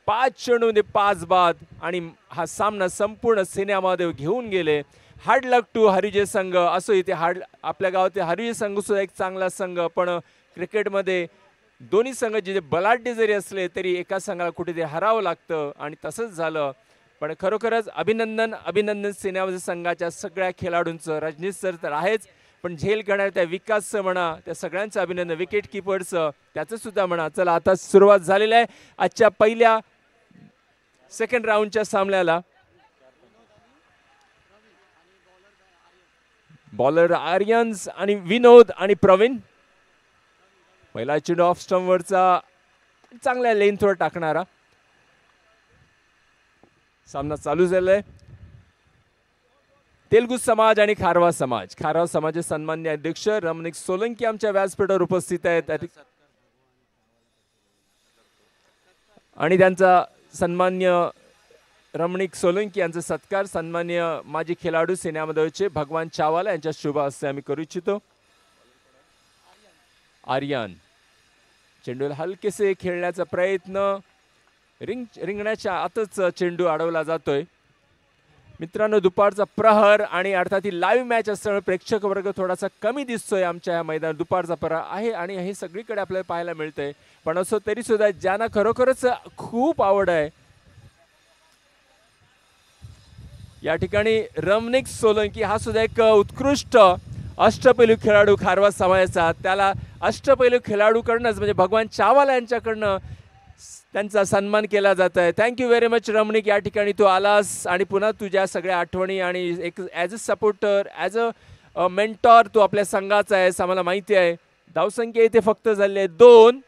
5 चेंडूमध्ये 5 बाद आणि हा सामना संपूर्ण सिनेमादेव घेऊन गेले. हार्ड लक टू हरिजय संघ. असो इथे आपल्या गावातील हरिजय संघ सुद्धा एक चांगला संघ, पण क्रिकेटमध्ये दोन्ही संघ जे बलाढ्य जरी असले तरी एका संघाला कुठेतरी हरावं लागतं आणि तसंच झालं. पण खरोखरच अभिनंदन सिनेमा संघाच्या सगळ्या खेळाडूंचं. रजनीश सर तर आहेच, पण झेल करणाऱ्या त्या विकासचं म्हणा, त्या सगळ्यांचं अभिनंदन. विकेट किपरचं त्याचं सुद्धा म्हणा. चला आता सुरुवात झालेली आहे आजच्या पहिल्या सेकंड राऊंडच्या सामन्याला. बॉलर आर्यन्स आणि विनोद आणि प्रवीण. पहिला चेंडू ऑफ स्टंपवरचा चांगल्या लेंथवर टाकणारा. सामना चालू झालाय. तेलुगू समाज आणि खारवा समाजाचे सन्मान्य अध्यक्ष रमणिक सोलंकी आमच्या व्यासपीठावर उपस्थित आहेत आणि त्यांचा सन्मान्य रमणिक सोलंकी यांचा सत्कार सन्मान्य माजी खेळाडू सेनामध्येचे भगवान चावाला यांच्या शुभ हस्ते आम्ही करू इच्छितो. आर्यन चेंडूला हलकेसे खेळण्याचा प्रयत्न. रिंगणाच्या आतच चेंडू अडवला जातोय. मित्रांनो, दुपारचा प्रहर आणि अर्थात ही लाईव्ह मॅच असल्यामुळे प्रेक्षक वर्ग थोडासा कमी दिसतोय आमच्या या मैदानात. दुपारचा प्रहर आहे आणि हे सगळीकडे आपल्याला पाहायला मिळतंय. पण असो तरी सुद्धा ज्यांना खरोखरच खूप आवड आहे या ठिकाणी रमणिक सोलंकी हा सुद्धा एक उत्कृष्ट अष्टपैलू खेळाडू खारवा समाजाचा. त्याला अष्टपैलू खेळाडूकडनंच म्हणजे भगवान चावाला यांच्याकडनं त्यांचा सन्मान केला जात आहे. Thank you very much Ramnik. या ठिकाणी तू आलास आणि पुन्हा तुझ्या सगळ्या आठवणी आणि एक as a supporter as a mentor तू आपल्या संघाचा आहेस आम्हाला माहिती आहे. धावसंख्या इथे फक्त झाली आहे 2.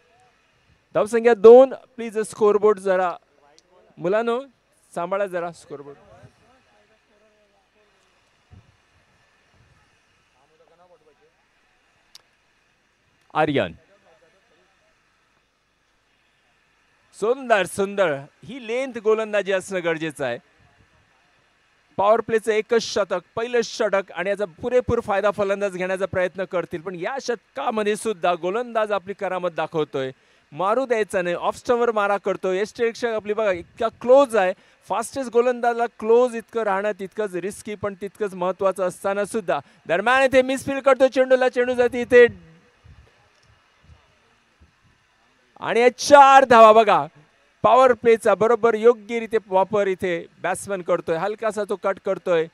धावसंख्या 2. प्लीज स्कोरबोर्ड जरा मुलांनो सांभाळा जरा स्कोरबोर्ड. आर्यन सुंदर ही लेंथ गोलंदाजी असणं गरजेचं आहे. पॉवर प्लेचं एकच शतक, पहिलं षटक आणि याचा पुरेपूर फायदा फलंदाज घेण्याचा प्रयत्न करतील. पण या षटकामध्ये सुद्धा गोलंदाज आपली करामत दाखवतोय. मारू द्यायचा नाही, ऑफ स्टंपवर मारा करतोय. यष्टिरक्षक आपली बघा इतका क्लोज आहे. फास्टेस्ट गोलंदाजला क्लोज इतकं राहणं तितकंच रिस्की पण तितकंच महत्वाचं असताना सुद्धा दरम्यान इथे मिसफील्ड करतो चेंडूला. चेंडू जाते इथे आणि 4 धावा. बघा पॉवर प्लेचा बरोबर योग्यरीत्या वापर इथे बॅट्समन करतोय. हलकासा तो कट करतोय,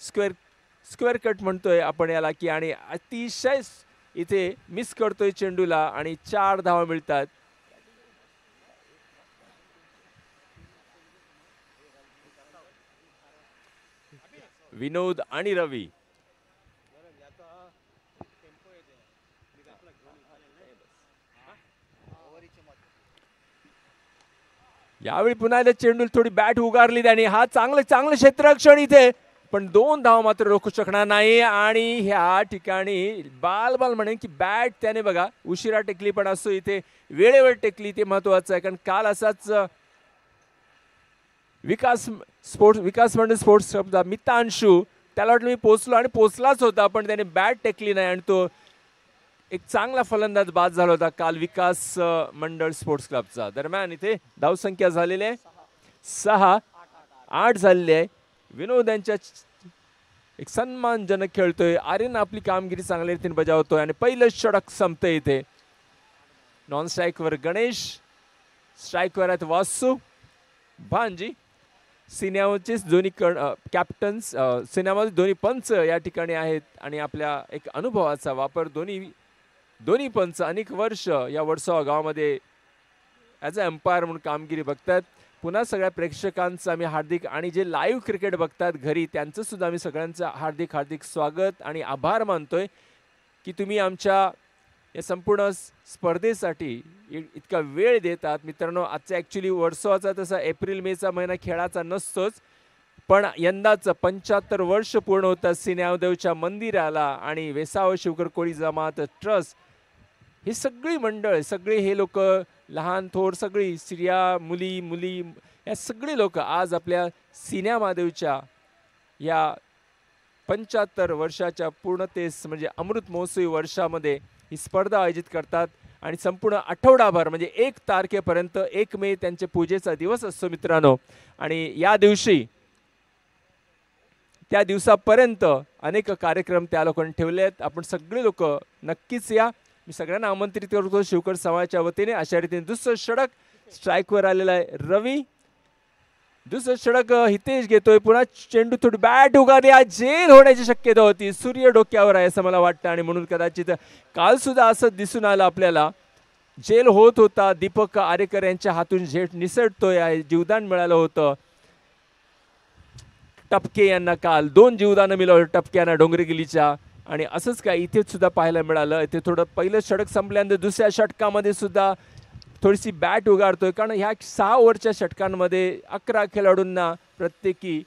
स्क्वेअर कट म्हणतोय आपण याला की, आणि अतिशय इथे मिस करतोय चेंडूला आणि 4 धावा मिळतात. विनोद आणि रवी यावेळी पुन्हा एकदा चेंडू थोडी बॅट उगारली त्याने. हा चांगलं क्षेत्ररक्षण इथे, पण 2 धावा मात्र रोखू शकणार नाही. आणि ह्या ठिकाणी बाल म्हणेन की बॅट त्याने बघा उशिरा टेकली, पण असो इथे वेळेवर टेकली ते महत्वाचं आहे. कारण काल असाच विकास मंडळ स्पोर्ट्स क्लबचा मितांशू त्याला वाटलं मी पोचलो आणि पोचलाच होता, पण त्याने बॅट टेकली नाही आणि तो एक चांगला फलंदाज बाद झाला होता काल विकास मंडळ स्पोर्ट्स क्लबचा. दरम्यान इथे धावसंख्या झालेली आहे 6-8 झालेली आहे. विनोद यांच्या एक सन्मानजनक खेळतोय. आर्यन आपली कामगिरी चांगल्या रीतीने बजावतोय आणि पहिलं षटक संपतंय इथे. नॉन स्ट्राईकवर गणेश, स्ट्राईकवर आहेत वासू, भांजी. सिनेमाचेच दोन्ही कॅप्टन्स, सिनेमाचे दोन्ही पंच या ठिकाणी आहेत आणि आपल्या एक अनुभवाचा वापर दोन्ही पंच अनेक वर्ष या वडसगाव गावामध्ये ॲज अ एम्पायर म्हणून कामगिरी बघतात. पुन्हा सगळ्या प्रेक्षकांचं आम्ही हार्दिक आणि जे लाईव्ह क्रिकेट बघतात घरी त्यांचं सुद्धा आम्ही सगळ्यांचं हार्दिक स्वागत आणि आभार मानतोय की तुम्ही आमच्या या संपूर्ण स्पर्धेसाठी इतका वेळ देतात. मित्रांनो, आजचा ॲक्च्युली वर्षाचा तसा एप्रिल मेचा महिना खेळाचा नसतोच, पण यंदाचं 75 वर्ष पूर्ण होतात सिनेमादेवच्या मंदिराला आणि वेसाव शिवकर कोळी जमात ट्रस्ट. ही सगळी मंडळ, सगळे हे लोक, लहान थोर सगळी, स्त्रिया, मुली या सगळे लोक आज आपल्या सिनेमादेवच्या या 75 वर्षाच्या पूर्णतेस म्हणजे अमृत महोत्सवी वर्षामध्ये ही स्पर्धा आयोजित करतात. आणि संपूर्ण आठवडाभर म्हणजे 1 तारखेपर्यंत 1 मे त्यांचे पूजेचा दिवस असतो मित्रांनो. आणि या दिवशी त्या दिवसापर्यंत अनेक कार्यक्रम त्या लोकांनी ठेवले आहेत. आपण सगळे लोक नक्कीच या. मी सगळ्यांना आमंत्रित करतो शिवकर समाजाच्या वतीने. अशा रीतीने दुसरं षटक स्ट्राईकवर आलेला आहे रवी. दुसरं षटक हितेश घेतोय. पुन्हा चेंडू थोडी बॅट उगारली. जेल होण्याची शक्यता होती. सूर्य डोक्यावर आहे असं मला वाटतं आणि म्हणून कदाचित काल सुद्धा असं दिसून आलं आपल्याला. जेल होत होता. दीपक आरेकर यांच्या हातून झेट निसटतोय आहे. जीवदान मिळालं होतं टपके यांना. काल 2 जीवदानं मिळालं टपक्यांना डोंगरेगिरीच्या. आणि असंच काय इथे सुद्धा पाहायला मिळालं. इथे थोडं पहिलं षटक संपल्यानंतर दुसऱ्या षटकामध्ये सुद्धा थोडीशी बॅट उगारतोय. कारण ह्या 6 ओव्हरच्या षटकांमध्ये 11 खेळाडूंना प्रत्येकी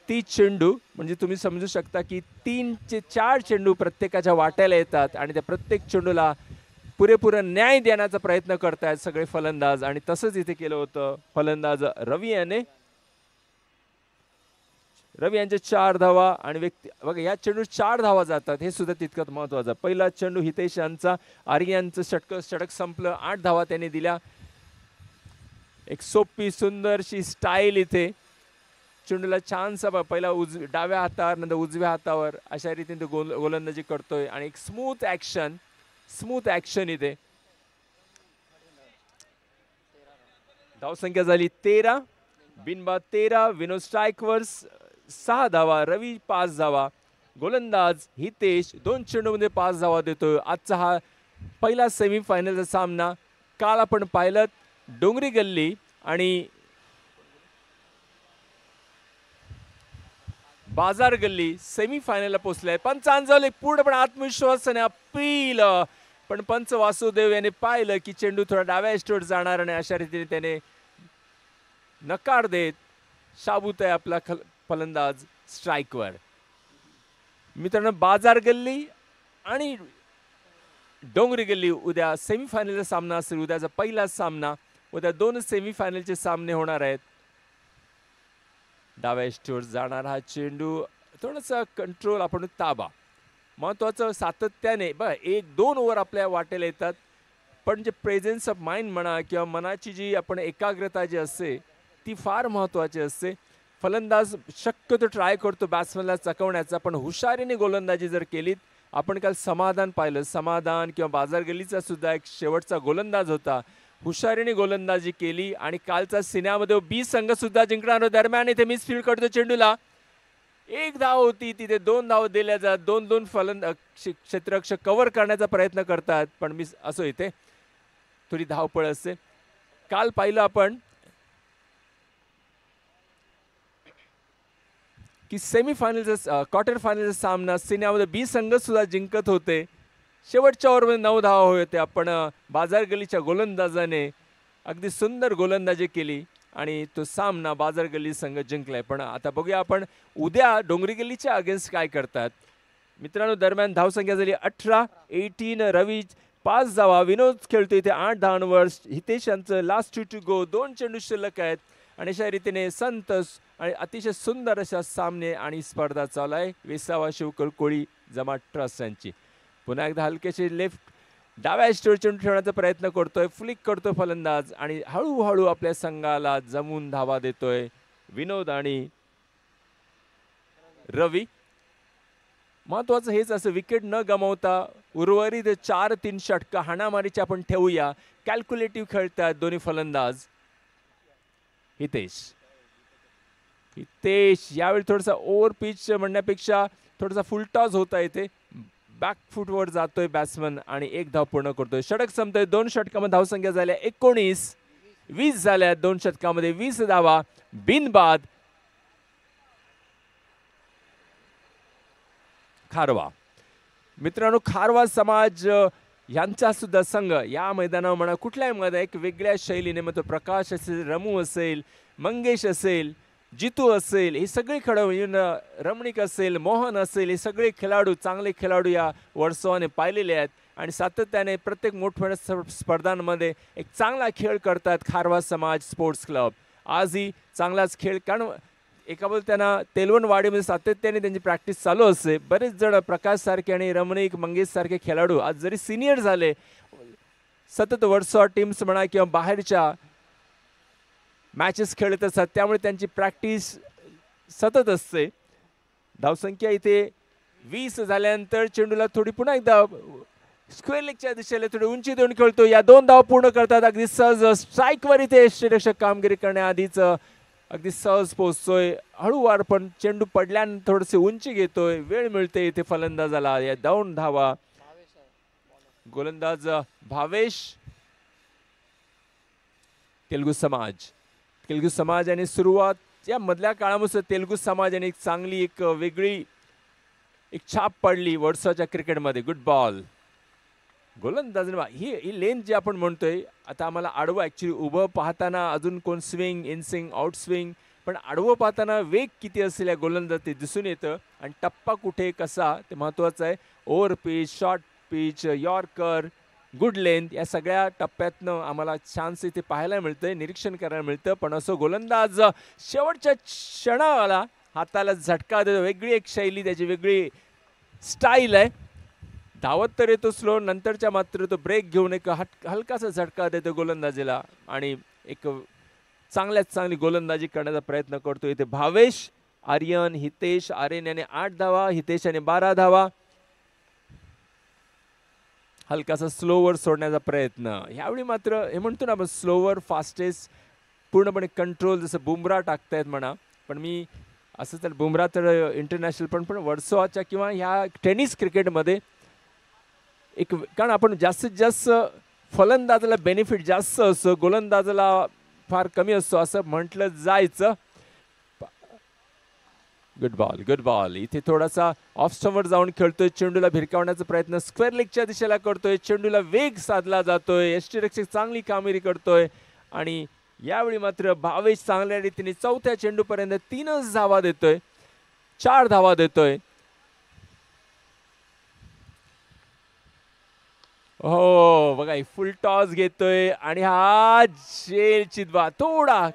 30 चेंडू म्हणजे तुम्ही समजू शकता की 3 ते 4 चेंडू प्रत्येकाच्या वाट्याला येतात आणि त्या प्रत्येक चेंडूला पुरेपूर न्याय देण्याचा प्रयत्न करतायत सगळे फलंदाज. आणि तसंच इथे केलं होतं फलंदाज रवी याने. रवी यांचे 4 धावा आणि व्यक्ती बघा या चेंडू 4 धावा जातात हे सुद्धा तितकंच महत्त्वाचं. पहिला चेंडू हितेश यांचा. आर्यांचं षटक संपलं. 8 धावा त्यांनी दिल्या. एक सोपी सुंदरशी स्टाईल इथे. चेंडूला छानसा पहिला डाव्या हातावर नंतर उजव्या हातावर अशा रीतीने तो गोलंदाजी करतोय आणि एक स्मूथ ॲक्शन इथे. धावसंख्या झाली 13. बिनबाद 13. विनोद स्ट्राईकवर 6 धावा. रवी 5 धावा. गोलंदाज हितेश 2 चेंडूमध्ये 5 धावा देतोय. आजचा हा पहिला सेमीफायनलचा सामना. काल आपण पाहिलं डोंगरी गल्ली आणि बाजार गल्ली सेमीफायनलला पोहोचले. पंचांजली पूर्णपणे आत्मविश्वासाने अपील. पण पंच वासुदेव याने पाहिलं की चेंडू थोडा डाव्या एस्टोर जाणार आणि अशा रीतीने त्याने नकार देत शाबूत आहे आपला फलंदाज स्ट्राईकवर. मित्रांनो बाजार गल्ली आणि डोंगरी गल्ली उद्या सेमीफायनलचा सामना असेल. उद्याचा पहिला सामना. उद्या 2 सेमीफायनलचे सामने होणार आहेत. डाव्या एस्टोर जाणार हा चेंडू. थोडासा कंट्रोल आपण ताबा महत्वाचं सातत्याने बघा 1-2 ओव्हर आपल्या वाटेला येतात. पण जे प्रेझेन्स ऑफ माइंड म्हणा किंवा मनाची जी आपण एकाग्रता जी असते ती फार महत्त्वाची असते. फलंदाज शक्यतो ट्राय करतो बॅट्समनला चकवण्याचा. पण हुशारीने गोलंदाजी जर केलीत. आपण काल समाधान पाहिलं. समाधान किंवा बाजार गल्लीचा सुद्धा एक शेवटचा गोलंदाज होता. हुशारीने गोलंदाजी केली आणि कालचा सिन्यामध्ये बी संघ सुद्धा जिंकणार. दरम्यान इथे मिसफील्ड करतो चेंडूला. 1 धाव होती तिथे 2 धाव दिल्या जात. 2-2 क्षेत्ररक्षक कव्हर करण्याचा प्रयत्न करतात. पण मिस असो इथे थोडी धावपळ असते. काल पाहिलं आपण की सेमीफायनलचा क्वार्टर फायनलचा सामना सिन्यामध्ये बी संघ सुद्धा जिंकत होते. शेवटच्या ओव्हरमध्ये 9 धावा होत्या. पण बाजार गल्लीच्या गोलंदाजाने अगदी सुंदर गोलंदाजी केली आणि तो सामना बाजार गल्ली संघ जिंकलाय. पण आता बघूया आपण उद्या डोंगरी गल्लीच्या अगेन्स्ट काय करतात. मित्रांनो दरम्यान धावसंख्या झाली 18. रवी 5 धावा. विनोद खेळतो इथे 8 धावांवर. हितेश यांचं लास्ट टू गो. 2 चेंडू शिल्लक आहेत आणि अशा रीतीने संतोष आणि अतिशय सुंदर अशा सामने आणि स्पर्धा चालू आहे. विसावा शिवकर कोळी जमा ट्रस्ट यांची. पुन्हा एकदा हलकेशी लेफ्ट डाव्या स्टोर चेंडू ठेवण्याचा प्रयत्न करतोय. फ्लिक करतोय फलंदाज आणि हळूहळू आपल्या संघाला जमून धावा देतोय विनोद आणि रवी. महत्वाचं हेच असं विकेट न गमावता उर्वरित 4-3 षटक हाणामारीचे आपण ठेवूया. कॅल्क्युलेटिव्ह खेळतात दोन्ही फलंदाज. हितेश यावेळी थोडासा ओव्हर पिच म्हणण्यापेक्षा थोडासा फुलटॉस होता इथे. बॅक फुटवर जातोय बॅट्समन आणि 1 धाव पूर्ण करतोय. षटक संपतोय. 2 षटकामध्ये धावसंख्या झाल्या 19. 20 झाल्या 2 षटकामध्ये. 20 धावा बिनबाद. खारवा मित्रांनो खारवा समाज यांचा सुद्धा संघ या मैदानावर म्हणा कुठल्याही मैदान एक वेगळ्या शैलीने मग तो प्रकाश असेल, रमू असेल, मंगेश असेल, जितू असेल, हे सगळे खेळाडू रमणीक असेल, मोहन असेल, हे सगळे खेळाडू चांगले खेळाडू या वर्षाने पाहिलेले आहेत आणि सातत्याने प्रत्येक मोठमोठ्या स्पर्धांमध्ये एक चांगला खेळ करतात. खारवा समाज स्पोर्ट्स क्लब आजही चांगलाच खेळ. कारण एकाबद्दल त्यांना तेलवणवाडीमध्ये सातत्याने त्यांची प्रॅक्टिस चालू असते. बरेच जण प्रकाश सारखे आणि रमणीक मंगेश सारखे खेळाडू आज जरी सिनियर झाले सतत वर्सॉ टीम्स म्हणा किंवा बाहेरच्या मॅचेस खेळत असतात, त्यामुळे त्यांची प्रॅक्टिस सतत असते. धावसंख्या इथे 20 झाल्यानंतर चेंडूला थोडी पुन्हा एकदा स्क्वेअर लेगच्या दिशेला थोडी उंची देऊन खेळतो. या 2 धावा पूर्ण करतात अगदी सहज. स्ट्राईकवर इथे यष्टीरक्षक कामगिरी करण्याआधीच अगदी सहज पोहोचतोय. हळूवार पण चेंडू पडल्यानंतर थोडीशी उंची घेतोय, वेळ मिळते इथे फलंदाजाला. या 2 धावा. गोलंदाज भावेश, तेलुगू समाज आणि सुरुवात या मधल्या काळामध्ये तेलुगू समाजाने एक चांगली एक वेगळी एक छाप पडली वर्सॉच्या क्रिकेटमध्ये. Good ball. गोलंदाज ही लेन जी आपण म्हणतोय, आता आम्हाला आडवं ॲक्च्युली उभं पाहताना अजून कोण swing in swing out swing, पण आडवं पाहताना वेग किती असेल या गोलंदाज ते दिसून येतं. आणि टप्पा कुठे कसा ते महत्त्वाचं आहे. Over pitch, short pitch, yorker, good length या सगळ्या टप्प्यातनं आम्हाला छानसे ते पाहायला मिळतंय, निरीक्षण करायला मिळतं. पण असं गोलंदाज शेवटच्या क्षणाला हाताला झटका देतो. वेगळी एक शैली, त्याची वेगळी स्टाईल आहे. धावत तर येतो स्लो, नंतरच्या मात्र तो ब्रेक घेऊन एक हलकासा झटका देतो गोलंदाजीला आणि एक चांगल्यात चांगली गोलंदाजी करण्याचा प्रयत्न करतो इथे भावेश. आर्यन, हितेश, आर्यन याने 8 धावा, हितेश याने 12 धावा. हलकासा स्लोवर सोडण्याचा प्रयत्न. ह्यावेळी मात्र हे म्हणतो ना आपण स्लोवर फास्टेस्ट, पूर्णपणे कंट्रोल, जसं बुमरा टाकतायत म्हणा. पण मी असं तर बुमरा तर इंटरनॅशनल पण वर्सॉच्या किंवा ह्या टेनिस क्रिकेटमध्ये एक, कारण आपण जास्तीत जास्त फलंदाजाला बेनिफिट जास्त असतो, गोलंदाजाला फार कमी असतो असं म्हटलं जायचं. Good ball. इथे थोडासा ऑफ स्टंपवर जाऊन खेळतोय, चेंडूला भिरकावण्याचा प्रयत्न स्क्वेअर लेगच्या दिशेला करतोय. चेंडूला वेग साधला जातोय, यष्टीरक्षक चांगली कामगिरी करतोय. आणि यावेळी मात्र भावेश चांगल्या रीतीने चौथ्या चेंडूपर्यंत 3च धावा देतोय, 4 धावा देतोय. हो बघा, फुल टॉस घेतोय आणि हा जेल चिदवा थोडा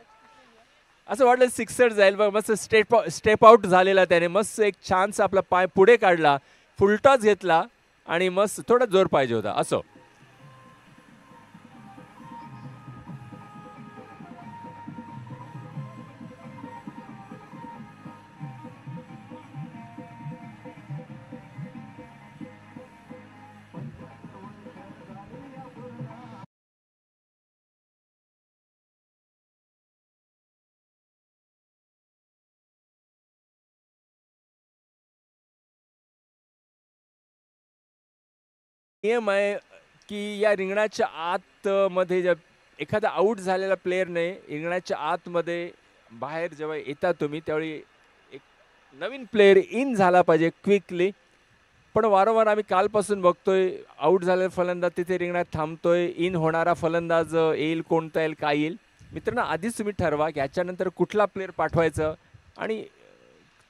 असं वाटलं सिक्सर जाईल बघ. मस्त स्टेप आउट झालेला त्याने, मस्त एक छानसा आपला पाय पुढे काढला, फुल टॉस घेतला आणि मस्त थोडा जोर पाहिजे होता. असो नियम आहे की या रिंगणाच्या आतमध्ये जर एखादा आउट झालेला प्लेअरने रिंगणाच्या आतमध्ये बाहेर जेव्हा येता तुम्ही त्यावेळी एक नवीन प्लेअर इन झाला पाहिजे क्विकली. पण वारंवार आम्ही कालपासून बघतोय आउट झालेला फलंदाज तिथे रिंगणात थांबतोय, इन होणारा फलंदाज येईल, कोणता येईल, काय येईल. मित्रांनो, आधीच तुम्ही ठरवा की ह्याच्यानंतर कुठला प्लेअर पाठवायचं आणि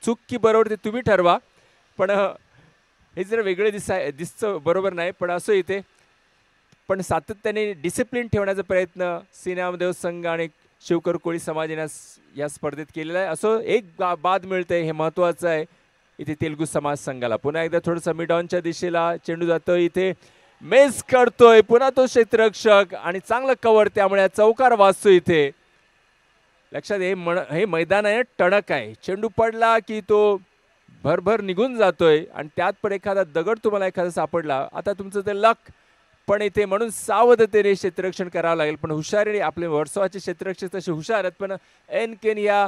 चूक की बरोबर ते तुम्ही ठरवा. पण हे जरा वेगळे दिसतं, बरोबर नाही. पण असं इथे पण सातत्याने डिसिप्लिन ठेवण्याचा प्रयत्न सिनेमादेव संघ आणि शिवकर कोळी समाजाने या स्पर्धेत केलेला आहे. असं एक बाद मिळतंय, हे महत्त्वाचं आहे इथे तेलुगू समाज संघाला. पुन्हा एकदा थोडंसं मिड ऑनच्या दिशेला चेंडू जातोय, इथे मेस करतोय पुन्हा तो क्षेत्ररक्षक आणि चांगलं कव्हर, त्यामुळे चौकार वाजतो इथे. लक्षात हे मैदान आहे, टणक आहे. चेंडू पडला की तो भरभर निघून जातोय आणि त्यात पण एखादा दगड तुम्हाला एखादा सापडला, आता तुमचं ते लक. पण इथे म्हणून सावधतेने क्षेत्ररक्षण करावं लागेल. पण हुशारीने आपले वर्सॉचे क्षेत्ररक्षक तसे हुशार आहेत, पण एन या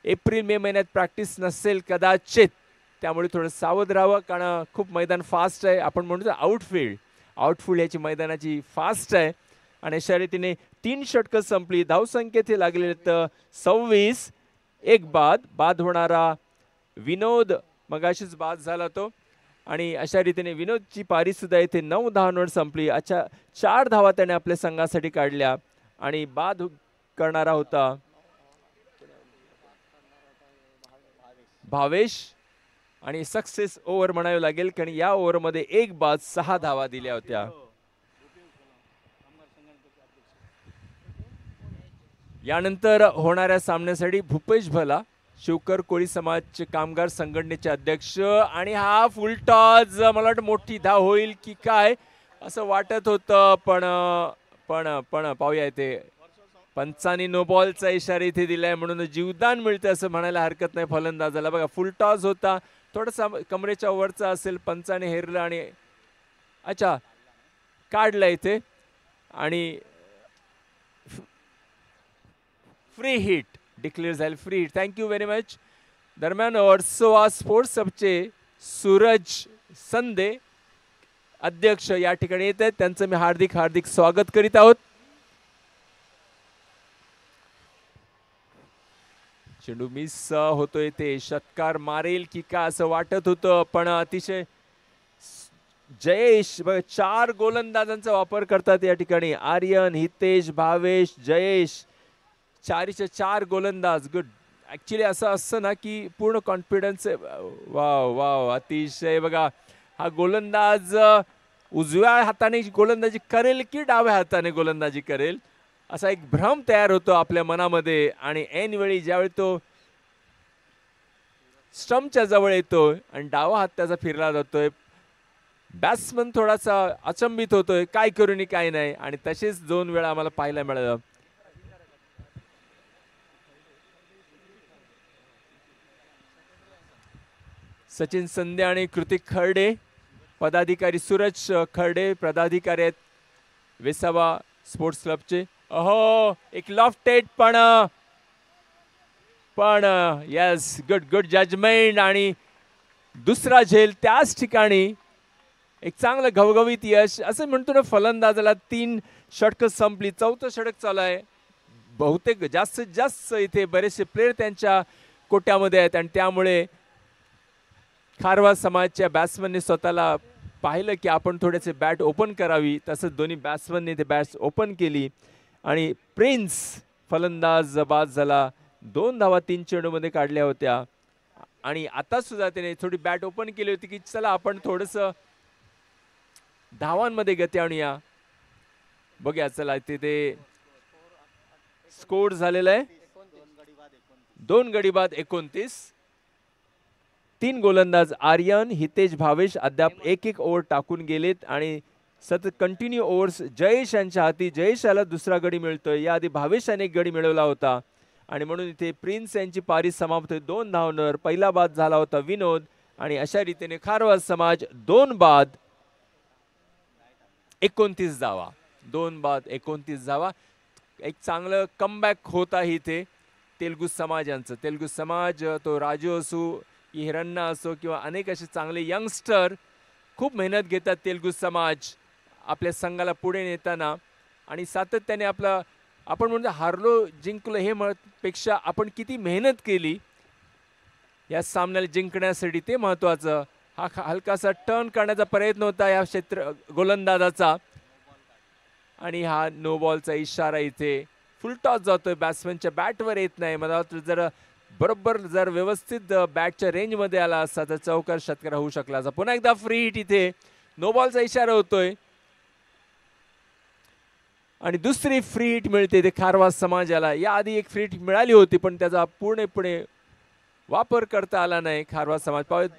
एप्रिल मे महिन्यात प्रॅक्टिस नसेल कदाचित, त्यामुळे थोडं सावध राहावं. कारण खूप मैदान फास्ट आहे. आपण म्हणतो आउटफील्ड याची मैदानाची फास्ट आहे. आणि अशा रीतीने 3 षटकं संपली. धावसंख्येत लागलेले तर 26. एक बाद होणारा विनोद मगाशीच बाद झाला तो. आणि अशा रीतीने विनोदची पारी सुद्धा इथे 9 धावांवर संपली. 4 धावा त्याने आपल्या संघासाठी काढल्या आणि बाद करणारा होता भावेश. आणि सक्सेस ओव्हर म्हणावे लागेल, कारण या ओव्हरमध्ये 1 बाद 6 धावा दिल्या होत्या. यानंतर होणाऱ्या सामन्यासाठी भूपेश भला, शिवकर कोळी समाजचे कामगार संघटनेचे अध्यक्ष. आणि हा फुल टॉस, मला वाटतं मोठी धाव होईल की काय. असं वाटत होतं, पण पण पण पाहूया इथे पंचांनी नो बॉलचा इशारा इथे दिलाय म्हणून जीवदान मिळतं असं म्हणायला हरकत नाही फलंदाजाला. बघा फुल टॉस होता, थोडासा कमरेच्या वरचा असेल, पंचाने हेरलं आणि अच्छा काढलं इथे आणि फ्री हिट डिक्लेअर झाले. Free hit. Thank you very much. दरम्यान वर्सोवा स्पोर्ट्स हबचे सूरज संदे अध्यक्ष या ठिकाणी येत आहेत, त्यांचं मी हार्दिक हार्दिक स्वागत करीत आहोत. चेंडू मिस होतोय, ते षटकार मारेल की का असं वाटत होतं, पण अतिशय जयेश 4 गोलंदाजांचा वापर करतात या ठिकाणी. आर्यन, हितेश, भावेश, जयेश 4 गोलंदाज. गुड. ऍक्च्युली असं असतं ना की पूर्ण कॉन्फिडन्स. वाव वाव अतिशय. बघा हा गोलंदाज उजव्या हाताने गोलंदाजी करेल की डाव्या हाताने गोलंदाजी करेल असा एक भ्रम तयार होतो आपल्या मनामध्ये, आणि ऐन वेळी ज्यावेळी तो स्टंपच्या जवळ येतोय आणि डावा हात त्याचा फिरला जातोय, बॅट्समन थोडासा अचंबित होतोय, काय करू आणि काय नाही. आणि तसेच 2 वेळा आम्हाला पाहायला मिळालं. सचिन संधे आणि कृतिक खर्डे पदाधिकारी, सूरज खर्डे पदाधिकारी आहेत वेसावा स्पोर्ट्स क्लबचे. अहो एक लॉफ्टेड पण यस, गुड गुड जजमेंट. आणि दुसरा झेल त्याच ठिकाणी. एक चांगलं घवघवीत यश असं म्हणतो ना फलंदाजाला. 3 षटकं संपली, 4थं षटक चालू आहे. बहुतेक जास्तीत जास्त इथे बरेचसे प्लेयर त्यांच्या कोट्यामध्ये आहेत आणि त्यामुळे खारवा समाजच्या बॅट्समनने स्वतःला पाहिलं की आपण थोडेसे बॅट ओपन करावी. तसंच दोन्ही बॅट्समनने ते बॅट्स ओपन केली आणि प्रिन्स फलंदाज बाद झाला. 2 धावा 3 चेंडूमध्ये काढल्या होत्या आणि आता सुद्धा त्याने थोडी बॅट ओपन केली होती की चला आपण थोडंसं धावांमध्ये गती आणूया. बघूया चला तिथे स्कोर झालेला आहे 2 गडी बाद 29. 3 गोलंदाज आर्यन, हितेश, भावेश अद्याप 1-1 ओव्हर टाकून गेलेत आणि सतत कंटिन्यू ओव्हर्स जयेश यांच्या हाती. जयेशाला दुसरा गडी मिळतोय, याआधी भावेशाने 1 गडी मिळवला होता आणि म्हणून इथे प्रिन्स यांची पारी समाप्त होते 2 धावांवर. पहिला बाद झाला होता विनोद आणि अशा रीतीने खारवा समाज 2 बाद 29 धावा. 2 बाद 29 धावा. एक चांगलं कमबॅक होत आहे इथे तेलुगू समाजांचं. तेलुगू समाज तो राजू असो की हिरण्णा असो किंवा अनेक असे चांगले यंगस्टर खूप मेहनत घेतात तेलुगू समाज आपल्या संघाला पुढे नेताना. आणि सातत्याने आपला आपण म्हणतो हारलो जिंकलो हे पेक्षा आपण किती मेहनत केली या सामन्याला जिंकण्यासाठी ते महत्त्वाचं. हा हलकासा टर्न करण्याचा प्रयत्न होता या गोलंदाजाचा आणि हा नो बॉलचा इशारा. इथे फुल टॉस जातोय, बॅट्समनच्या बॅटवर येत नाही. मला वाटतं जर बरोबर जर व्यवस्थित बॅटच्या रेंजमध्ये आला असता तर चौकार षटकार होऊ शकला असता. पुन्हा एकदा फ्री हिट. इथे नो बॉलचा इशारा होतोय आणि दुसरी फ्री हिट मिळते ते खारवा समाजाला. याआधी एक फ्री हिट मिळाली होती पण त्याचा पूर्णपणे वापर करता आला नाही खारवा समाज.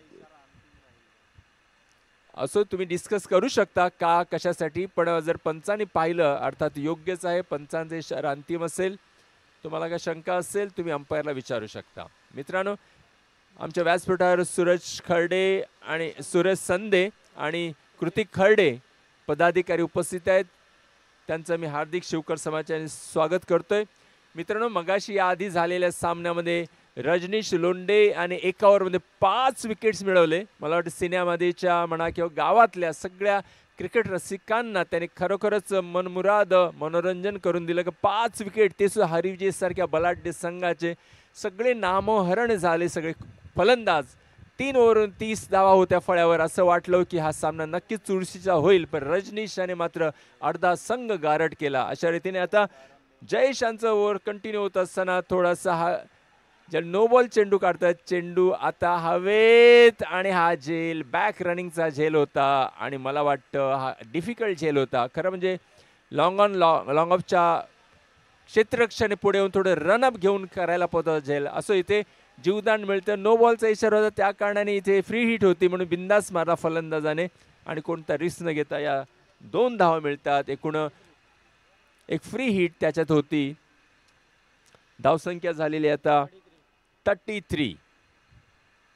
असो तुम्ही डिस्कस करू शकता का कशासाठी, पण जर पंचांनी पाहिलं अर्थात योग्यच आहे. पंचांचा इशारा अंतिम असेल. तुम्हाला काय शंका असेल तुम्ही अंपायरला विचारू शकता. मित्रांनो आमच्या व्यासपीठावर सूरज खर्डे आणि सूरज संदे आणि कृतिक खर्डे पदाधिकारी उपस्थित आहेत. त्यांचं मी हार्दिक शिवकर समाजाने स्वागत करतोय. मित्रांनो मगाशी याआधी झालेल्या सामन्यामध्ये रजनीश लोंढे आणि एका ओव्हरमध्ये 5 विकेट्स मिळवले. मला वाटतं सिनेमाध्येच्या म्हणा किंवा गावातल्या सगळ्या क्रिकेट रसिकांना त्याने खरोखरच मनमुराद मनोरंजन करून दिलं की 5 विकेट, ते सुद्धा हरिविजयसारख्या बलाढ्य संघाचे. सगळे नामोहरण झाले सगळे फलंदाज. 3 ओव्हरून 30 धावा होत्या फळ्यावर. असं वाटलं की हा सामना नक्कीच चुरशीचा होईल, पण रजनीशाने मात्र अर्धा संघ गारट केला. अशा रीतीने आता जयेशांचं ओव्हर कंटिन्यू होत असताना थोडासा हा ज्या नो बॉल चेंडू काढतात, चेंडू आता हवेत आणि हा झेल बॅक रनिंगचा झेल होता आणि मला वाटतं हा डिफिकल्ट झेल होता. खरं म्हणजे लॉंग ऑफच्या क्षेत्ररक्षणे पुढे येऊन थोडं रनअप घेऊन करायला पोहोचतो झेल. असं इथे जीवदान मिळतं. नो बॉलचा इशारा होता त्या कारणाने इथे फ्री हिट होती म्हणून बिंदास मारा फलंदाजाने आणि कोणता रिस्क न घेता या 2 धावा मिळतात. एकूण एक फ्री हिट त्याच्यात होती. धावसंख्या झालेली आता 33.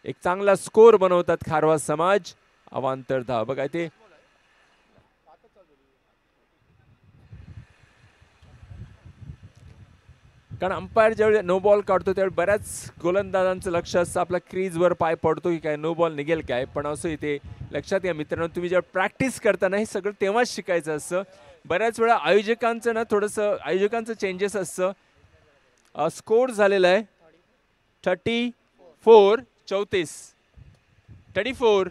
एक चांगला स्कोर बनवतात खारवा समाज. अवांतर धाव बघा ते कारण अंपायर ज्यावेळी नो बॉल काढतो त्यावेळी बऱ्याच गोलंदाजांचं लक्ष असतं आपला क्रीजवर पाय पडतो की काय नो बॉल निघेल काय. पण असं इथे लक्षात घ्या मित्रांनो, तुम्ही जेव्हा प्रॅक्टिस करताना हे सगळं तेव्हाच शिकायचं असतं. बऱ्याच वेळा आयोजकांचं ना थोडंसं आयोजकांचं चेंजेस असतं. स्कोर झालेला आहे 34. 34.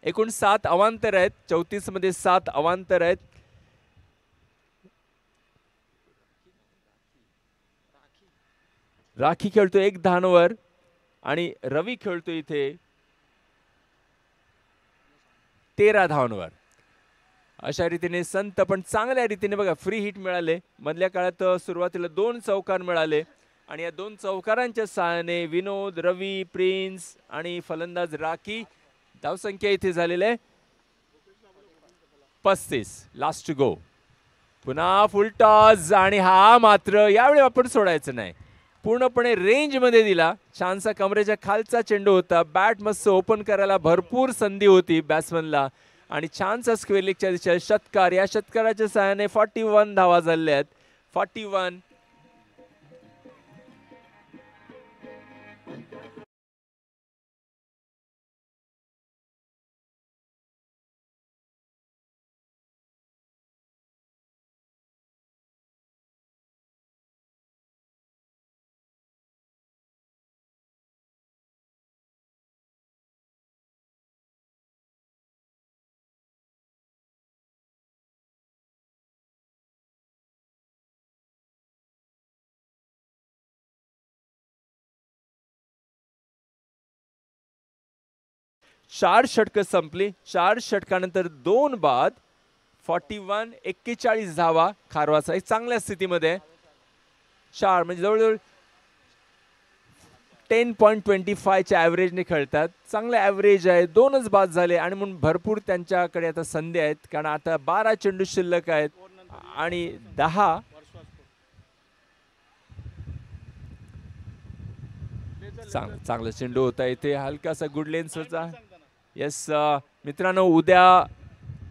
एकूण 7 अवांतर आहेत. 34 मध्ये 7 अवांतर आहेत. राखी खेळतो 1 धावांवर आणि रवी खेळतो इथे 13 धावांवर. अशा रीतीने संत पण चांगल्या रीतीने बघा फ्री हिट मिळाले. मधल्या काळात सुरुवातीला 2 चौकार मिळाले आणि या 2 चौकारांच्या सहाय्याने विनोद, रवी, प्रिन्स आणि फलंदाज राखी धावसंख्या इथे झालेली आहे 35. लास्ट गो. पुन्हा फुल टॉस आणि हा मात्र यावेळी आपण सोडायचं नाही. पूर्णपणे रेंज मध्ये दिला. छानसा कमरेच्या खालचा चेंडू होता. बॅट मस्त ओपन करायला भरपूर संधी होती बॅट्समनला आणि छानसा स्क्वेअर लेगच्या दिशेने षटकार. या षटकाराच्या सहाय्याने 41 धावा झाल्या आहेत. 41. चार षटक संपली. 4 षटकानंतर 2 बाद. 41 धावा खारवाचा एक चांगल्या स्थितीमध्ये. 4 म्हणजे जवळजवळ 10.25 च्या ॲव्हरेजने खेळतात. चांगलं ॲव्हरेज आहे. 2च बाद झाले आणि म्हणून भरपूर त्यांच्याकडे आता संधी आहेत. कारण आता 12 चेंडू शिल्लक आहेत आणि 10 चांगला चेंडू होता इथे. हलकासा गुड लेन्सचा. येस मित्रांनो, उद्या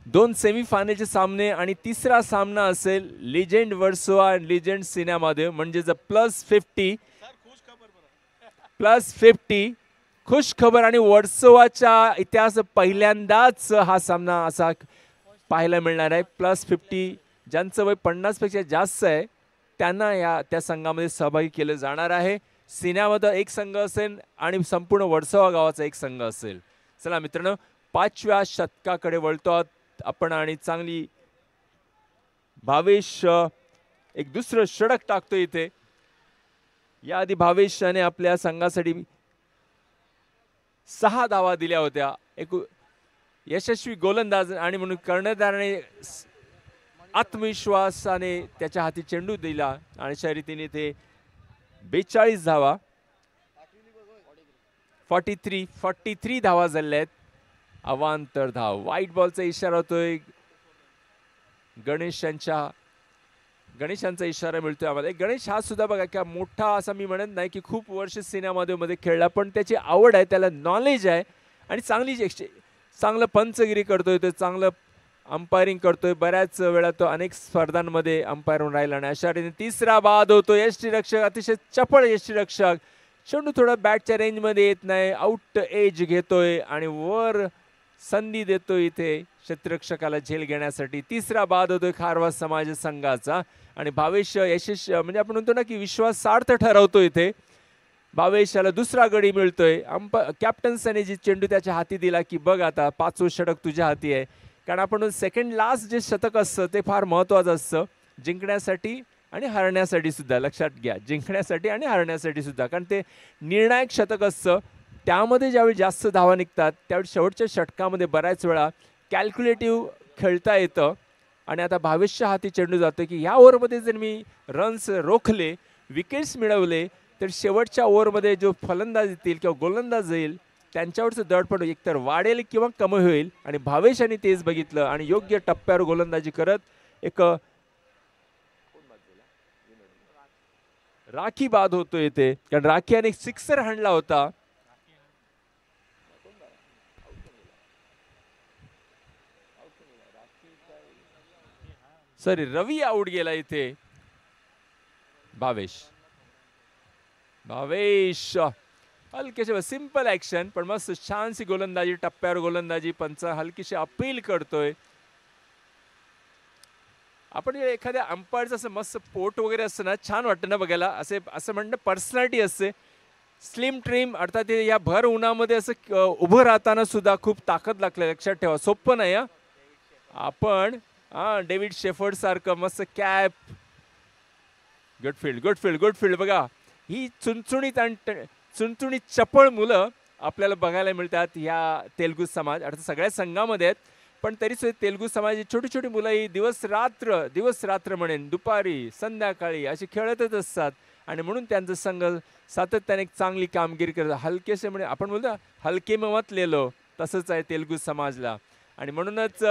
2 सेमीफायनलचे सामने आणि तिसरा सामना असेल लिजेंड वर्सोवा आणि लिजेंड सिनेमामध्ये म्हणजे +50. खुश खबर आणि वर्सोवाच्या इतिहास पहिल्यांदाच हा सामना असा पाहायला मिळणार आहे. +50 ज्यांचं वय 50 पेक्षा जास्त आहे त्यांना त्या संघामध्ये सहभागी केलं जाणार आहे. सिन्यामध्ये एक संघ असेल आणि संपूर्ण वर्सोवा गावाचा एक संघ असेल. चला मित्रांनो, 5व्या शतकाकडे वळतो आपण आणि चांगली भावेश एक दुसरं षटक टाकतो इथे. याआधी भावेशाने आपल्या संघासाठी 6 धावा दिल्या होत्या. एक यशस्वी गोलंदाज आणि म्हणून कर्णधाराने आत्मविश्वासाने त्याच्या हाती चेंडू दिला आणि अशा रीतीने ते 42 धावा 43 धावा झाल्या आहेत. अवांतर धाव. व्हाईट बॉलचा इशारा होतोय. गणेशांचा इशारा मिळतोय आम्हाला. गणेश हा सुद्धा बघा का मोठा असा मी म्हणत नाही की खूप वर्ष सिनेमामध्ये खेळला, पण त्याची आवड आहे, त्याला नॉलेज आहे आणि चांगलं पंचगिरी करतोय तो. चांगलं अंपायरिंग करतोय. बऱ्याच वेळा तो अनेक स्पर्धांमध्ये अंपायर होऊन राहिला आणि अशा रीतीने तिसरा बाद होतो. यष्टीरक्षक अतिशय चपळ यष्टीरक्षक. चेंडू थोडा बॅटच्या रेंजमध्ये येत नाही. आउट एज घेतोय आणि वर संधी देतोय इथे क्षेत्ररक्षकाला झेल घेण्यासाठी. तिसरा बाद होतोय खारवा समाज संघाचा आणि भावेश यशस्वी म्हणजे आपण म्हणतो ना की विश्वास सार्थ ठरवतो इथे. भावेशाला दुसरा गडी मिळतोय. कॅप्टन्सने जी चेंडू त्याच्या हाती दिला की बघ आता 5वं षटक तुझ्या हाती आहे. कारण आपण सेकंड लास्ट जे शतक असतं ते फार महत्त्वाचं असतं जिंकण्यासाठी आणि हरण्यासाठी सुद्धा. लक्षात घ्या, जिंकण्यासाठी आणि हरण्यासाठी सुद्धा, कारण ते निर्णायक शतक असतं. त्यामध्ये ज्यावेळी जास्त धावा निघतात त्यावेळी शेवटच्या षटकामध्ये बऱ्याच वेळा कॅल्क्युलेटिव्ह खेळता येतं आणि आता भावेशच्या हाती चेंडू जातो की ह्या ओव्हरमध्ये जर मी रन्स रोखले, विकेट्स मिळवले तर शेवटच्या ओव्हरमध्ये जो फलंदाज येतील किंवा गोलंदाज येईल त्यांच्यावरचं दडपण एकतर वाढेल किंवा कमी होईल आणि भावेश यांनी तेच बघितलं आणि योग्य टप्प्यावर गोलंदाजी करत एक राखी बाद होतो येते, कारण राखी याने सिक्सर हाणला होता. सॉरी, रवी आउट गेला इथे. भावेश हलकेशे सिंपल ऍक्शन, पण मस्त छानशी गोलंदाजी, टप्प्यावर गोलंदाजी. पंच हलकीशी अपील करतोय. आपण एखाद्या अंपायरचं असं मस्त पोट वगैरे असतं ना, छान वाटतं ना बघायला. असं म्हणणं पर्सनॅलिटी असते. स्लिम ट्रिम, अर्थात या भर उन्हामध्ये असं उभं राहताना सुद्धा खूप ताकद लागते. लक्षात ठेवा, सोपं नाही. आपण डेव्हिड शेफर्ड सारखं मस्त कॅप. गुडफिल्ड बघा. ही चुणचुणीत चपळ मुलं आपल्याला बघायला मिळतात या तेलुगू समाज, अर्थात सगळ्या संघामध्ये आहेत, पण तरी सुद्धा तेलुगू समाजाची छोटी छोटी मुलं ही दिवस रात्र म्हणेन, दुपारी संध्याकाळी अशी खेळतच असतात आणि म्हणून त्यांचा संघ सातत्याने चांगली कामगिरी करतात. हलकेसे म्हणजे आपण बोलतो हलके में मत लेलो, तसंच आहे तेलुगू समाजला. आणि म्हणूनच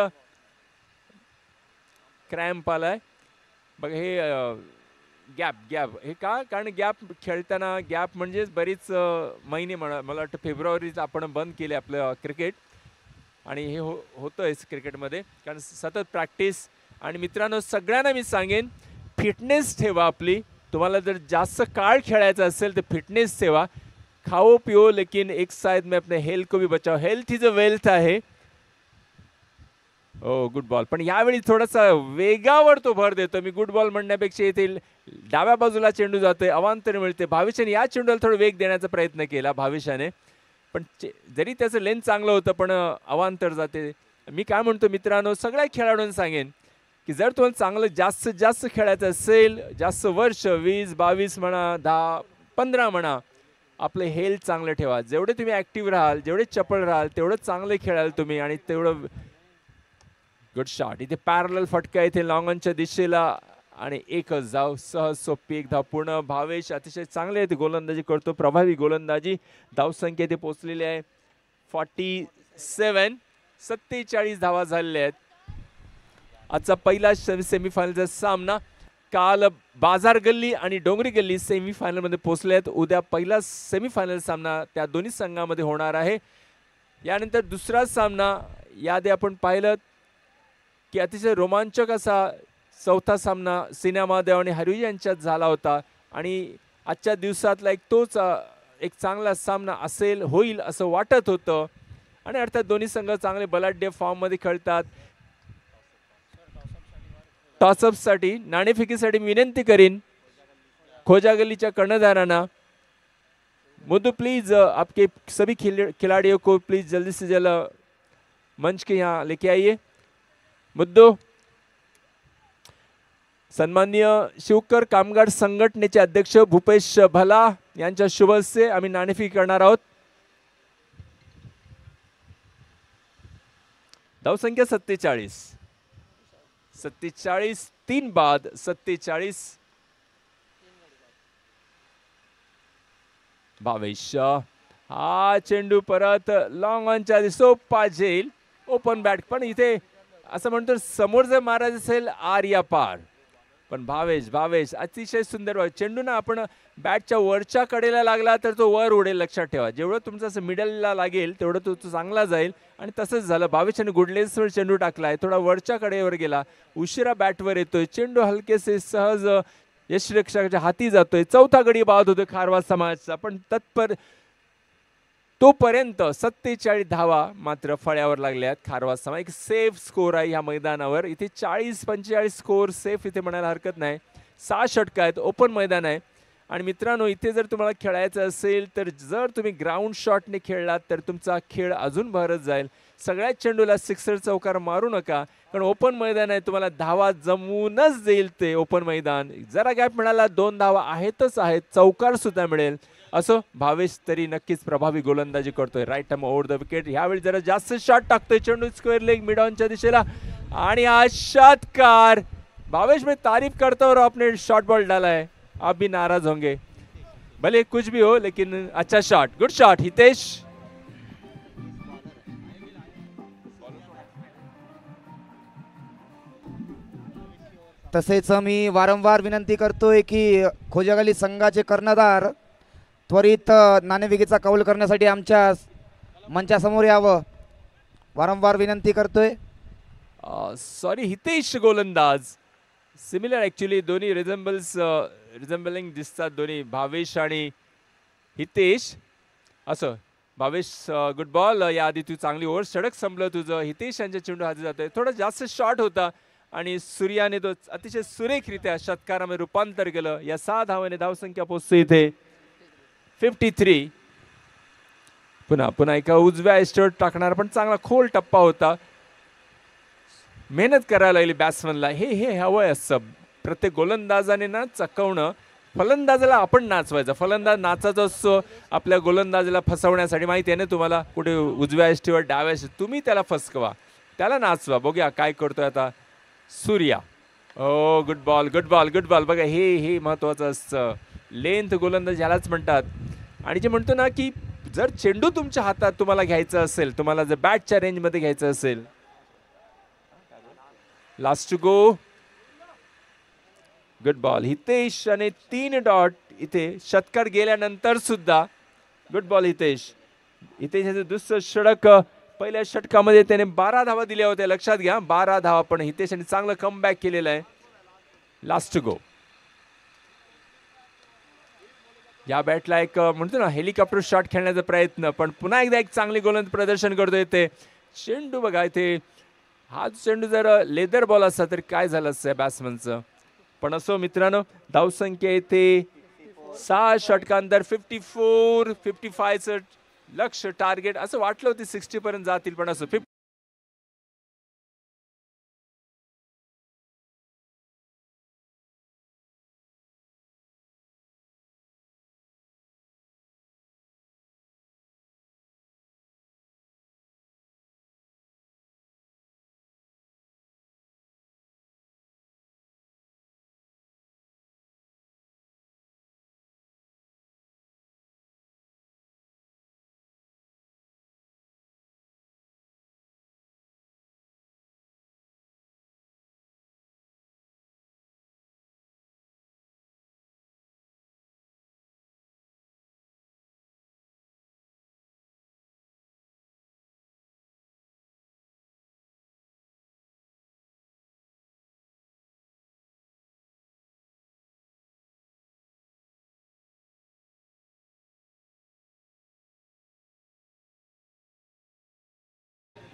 क्रॅम्प आलाय बघा. हे गॅप हे का, कारण गॅप खेळताना गॅप म्हणजे बरीच महिने मला वाटतं फेब्रुवारीत आपण बंद केले आपलं क्रिकेट, आणि हे होतंय क्रिकेटमध्ये कारण सतत प्रॅक्टिस. आणि मित्रांनो, सगळ्यांना मी सांगेन, फिटनेस ठेवा आपली. तुम्हाला जर जास्त काळ खेळायचं असेल तर फिटनेस ठेवा. खाओ पिओ लेकिन एक साइड में अपने हेल्थ को भी बचाओ. हेल्थ इज अ वेल्थ आहे. हो, गुड बॉल. पण यावेळी थोडासा वेगावर तो भर देतो. मी गुड बॉल म्हणण्यापेक्षा इथे डाव्या बाजूला चेंडू जातोय, अवांतर मिळते. भावेशाने या चेंडूला थोडा वेग देण्याचा प्रयत्न केला भावेशाने, पण जरी त्याचं लेंथ चांगलं होतं पण अवांतर जाते. मी काय म्हणतो मित्रांनो, सगळ्या खेळाडूंना सांगेन की जर तुम्हाला चांगलं जास्त खेळायचं असेल, जास्त वर्ष 20-22 म्हणा, 10-15 म्हणा, आपलं हेल्थ चांगलं ठेवा. जेवढे तुम्ही ॲक्टिव्ह राहाल, जेवढे चपळ राहाल, तेवढं चांगले खेळाल तुम्ही. आणि तेवढं गुड शॉट. इथे पॅरलल फटका इथे लॉंगॉनच्या दिशेला आणि एकच धाव, सहज सोपी एक धाव पूर्ण. भावेश अतिशय चांगले आहे, गोलंदाजी करतो, प्रभावी गोलंदाजी. धावसंख्या इथे पोहोचलेली आहे 47. 47 धावा झालेल्या आहेत. आजचा पहिला सेमीफायनलचा सामना. काल बाजार गल्ली आणि डोंगरी गल्ली सेमीफायनलमध्ये पोहोचले आहेत. उद्या पहिला सेमीफायनल सामना त्या दोन्ही संघामध्ये होणार आहे. यानंतर दुसरा सामना, याआधी आपण पाहिलं की अतिशय रोमांचक असा चौथा सामना सिनेमादेव आणि हरवी यांच्यात झाला होता, आणि आजच्या दिवसातला तोच एक चांगला सामना होईल असं वाटत होतं. आणि अर्थात दोन्ही संघ चांगले बलाढ्य फॉर्ममध्ये खेळतात. टॉसअपसाठी, नाणेफेकीसाठी विनंती करीन खोजा गल्लीच्या कर्णधारांना, मुद्दू प्लीज आपके सभी खिलाड़ियों को प्लीज जल्दी से जल्द मंच के यहाँ लेके आइए. मुद्दू. सन्माननीय शिवकर कामगार संघटनेचे अध्यक्ष भूपेश भला यांच्या शुभ हस्ते आम्ही नाणेफेक करणार आहोत. धावसंख्या 47. 3 बाद 47. भावेश. हा चेंडू परत लॉंग ऑनच्या सोपा झेल, ओपन बॅट. पण इथे असं म्हणतो समोर जर मारायचं असेल आर या पार, पण भावेश अतिशय सुंदर. चेंडू ना आपण बॅटच्या वरच्या कडेला लागला तर तो वर उडेल. लक्षात ठेवा, जेवढं तुमचं असं मिडलला लागेल तेवढं तो चांगला जाईल. आणि तसंच झालं. भावेशाने गुडलेसवर चेंडू टाकलाय, थोडा वरच्या कडेवर गेला, उशिरा बॅटवर येतोय. चेंडू हलकेसे सहज यशरक्षकाच्या हाती जातोय. चौथा गडी बाद होतोय खारवा समाजचा. पण तोपर्यंत 47 धावा मात्र फळ्यावर लागल्या आहेत खारवा समाज. एक सेफ स्कोर आहे ह्या मैदानावर. इथे 40-45 स्कोर सेफ इथे म्हणायला हरकत नाही. 6 षटकं आहेत, ओपन मैदान आहे. आणि मित्रांनो, इथे जर तुम्हाला खेळायचं असेल तर जर तुम्ही ग्राउंड शॉटने खेळलात तर तुमचा खेळ अजून भरत जाईल. सगळ्याच चेंडूला सिक्सर चौकार मारू नका, कारण ओपन मैदान आहे. तुम्हाला धावा जमूनच देईल ते ओपन मैदान. जरा गॅप मिळाला, 2 धावा आहेतच आहेत, चौकार सुद्धा मिळेल. असो, भावेश तरी नक्कीच प्रभावी गोलंदाजी करतोय. Right arm over the wicket. ह्यावेळी जरा जास्त शॉट टाकतोय चेंडू स्क्वेअर लेग मिड ऑनच्या दिशेला, आणि हा षटकार. भावेश मैं तारीफ करता हूँ, आपने शॉर्ट बॉल डाला है, आप भी नाराज होंगे, भले कुछ भी हो लेकिन अच्छा शॉट, गुड शॉट हितेश. तसेच मी वारंवार विनंती करतोय की खोजागली संघाचे कर्णधार त्वरित नाणेफेकीचा कौल करण्यासाठी आमच्या मंचासमोर यावं, वारंवार विनंती करतोय. सॉरी, हितेश गोलंदाज. सिमिलर ॲक्च्युली दोन्ही रिझेंबलिंग दिसतात दोन्ही, भावेश आणि हितेश. असं भावेश, गुड बॉल. याआधी तू चांगली ओव्हर षटक संपलं तुझं. हितेश यांच्या चेंडू हाती जातोय, थोडा जास्त शॉट होता आणि सूर्याने तो अतिशय सुरेखरित्या षटकारामध्ये रूपांतर केलं. या 6 धावाने धावसंख्या पोहोचते इथे 53. पुन्हा एका उजव्या एस्टवर टाकणार, पण चांगला खोल टप्पा होता. मेहनत करायला लागली बॅट्समनला. हे हवंय असं प्रत्येक गोलंदाजाने ना चकवणं. फलंदाजाला आपण नाचवायचं, फलंदाज नाचाचा असतो आपल्या गोलंदाजाला फसवण्यासाठी. माहिती आहे ना तुम्हाला, कुठे उजव्या एस्टीवर डाव्या एस्टी, तुम्ही त्याला फसकवा, त्याला नाचवा. बघूया काय करतोय आता Surya. Oh good ball, good ball, good ball. बघा हे महत्वाचं असतं. लेंथ गोलंदाज ह्यालाच म्हणतात. आणि जे म्हणतो ना की जर चेंडू तुमच्या हातात तुम्हाला घ्यायचा असेल, तुम्हाला जर बॅटच्या रेंजमध्ये घ्यायचं असेल, last to go. Good ball Hitesh. आणि 3 डॉट इथे षटकार गेल्यानंतर सुद्धा. Good ball Hitesh. हितेश दुसरं षटक. पहिल्या षटकामध्ये त्याने 12 धावा दिल्या होत्या, लक्षात घ्या 12 धावा, पण हितेशने चांगलं कमबॅक केलेलं आहे. Last to go. या बॅटला एक म्हणतो ना हेलिकॉप्टर शॉट खेळण्याचा प्रयत्न, पण पुन्हा एकदा एक चांगली गोलंदाज प्रदर्शन करतोय ते. चेंडू बघा इथे, हा चेंडू जर लेदर बॉल असता तर काय झालं असतं बॅट्समनचं. पण असो मित्रांनो, धावसंख्या इथे 6 षटकांतर 54, 55चं लक्ष टार्गेट. असं वाटलं होतं 60 पर्यंत जातील, पण असं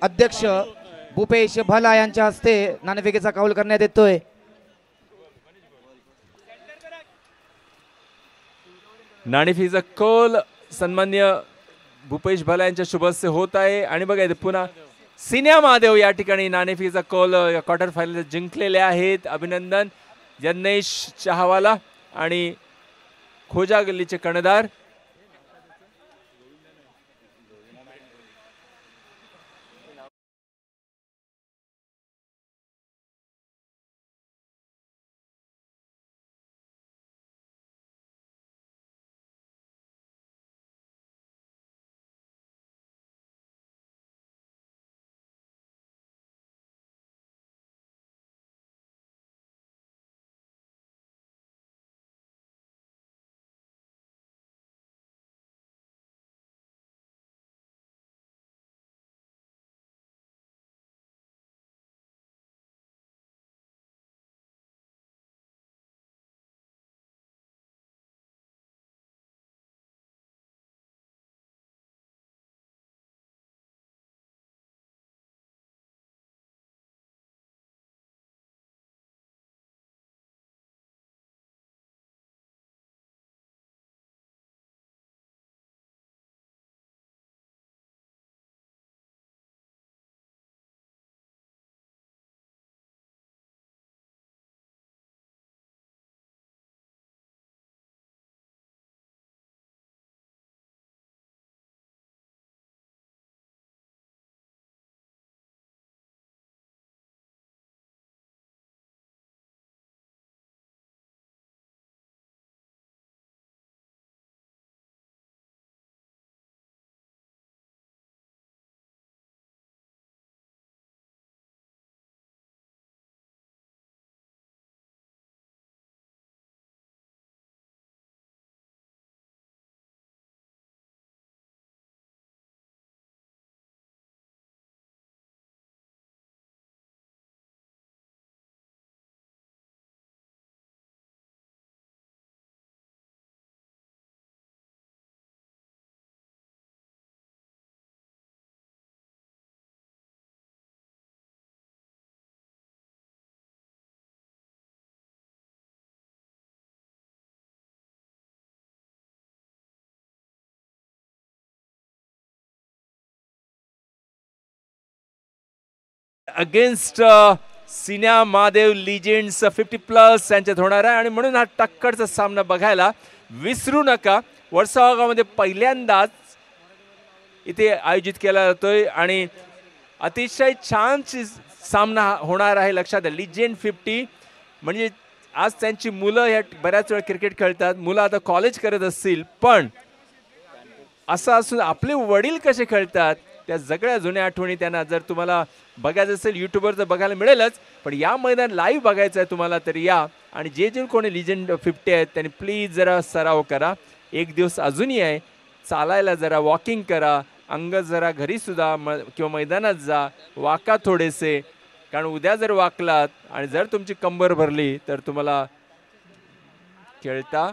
अध्यक्ष भूपेश भला यांच्या हस्ते नाणेफेकीचा कौल करण्यात येतोय. नाणेफेकीचा कौल सन्मान्य भूपेश भला यांच्या शुभ हस्ते होत आहे. आणि बघा इथे पुन्हा सिन्या महादेव या ठिकाणी नाणेफेकीचा कौल क्वार्टर फायनल जिंकलेले आहेत. अभिनंदन जन्नेश चहावाला आणि खोजा गल्लीचे कर्णधार अगेन्स्ट सिन्या महादेव लिजेंड्स 50+ यांच्यात होणार आहे आणि म्हणून हा टक्करचा सामना बघायला विसरू नका. वर्सोवामध्ये पहिल्यांदाच इथे आयोजित केला जातोय आणि अतिशय छान सामना होणार आहे. लक्षात आहे लिजेंड 50 म्हणजे आज त्यांची मुलं या बऱ्याच वेळा क्रिकेट खेळतात. मुलं आता कॉलेज करत असतील पण असं असून आपले वडील कसे खेळतात त्या सगळ्या जुन्या आठवणी त्यांना जर तुम्हाला बघायचं असेल यूट्यूबवर तर बघायला मिळेलच. पण या मैदान लाईव्ह बघायचं आहे तुम्हाला तर या आणि जे कोणी लिजेंड 50 आहेत त्यांनी प्लीज जरा सराव करा. एक दिवस अजूनही आहे. चालायला जरा वॉकिंग करा. अंग जरा घरी सुद्धा किंवा मैदानात जा वाका थोडेसे. कारण उद्या जर वाकलात आणि जर तुमची कंबर भरली तर तुम्हाला खेळता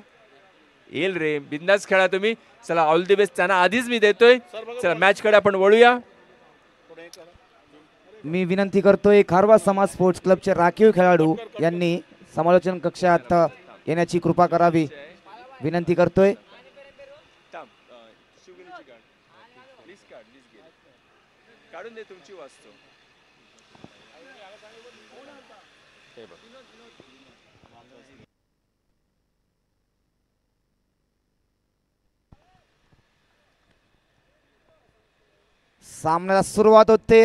येईल रे. बिंदास खेळा तुम्ही. चला ऑल दी बेस्ट त्यांना आधीच मी देतोय. चला मॅच कडे आपण वळूया. मी विनंती करतोय खारवा समाज स्पोर्ट्स क्लबचे राखीव खेळाडू यांनी समालोचन कक्षात येण्याची कृपा करावी विनंती करतोय. काढून दे तुमची वास्तू. सामन्याला सुरुवात होते.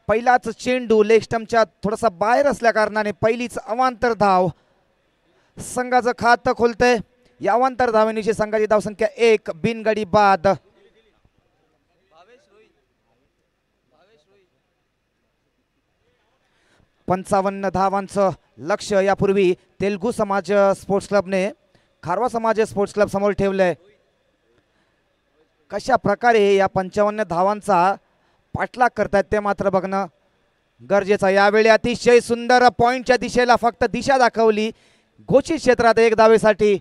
पहिलाच चेंडू लेग स्टंपच्या थोडासा बाहेर असल्या कारणाने पहिलीच अवांतर धाव संघाचं खातं खोलतंय. या अवांतर धावेनिशी संघाची धावसंख्या 1 बिनगडी बाद. पंचावन्न धावांचं लक्ष्य यापूर्वी तेलुगू समाज स्पोर्ट्स क्लबने खारवा समाज स्पोर्ट्स क्लब समोर ठेवलंय. कशा प्रकारे या 55 धावांचा पाठलाग करतात ते मात्र बघणं गरजेचं. यावेळी अतिशय सुंदर पॉइंटच्या दिशेला फक्त दिशा दाखवली. घोषित क्षेत्रात 1 धावेसाठी.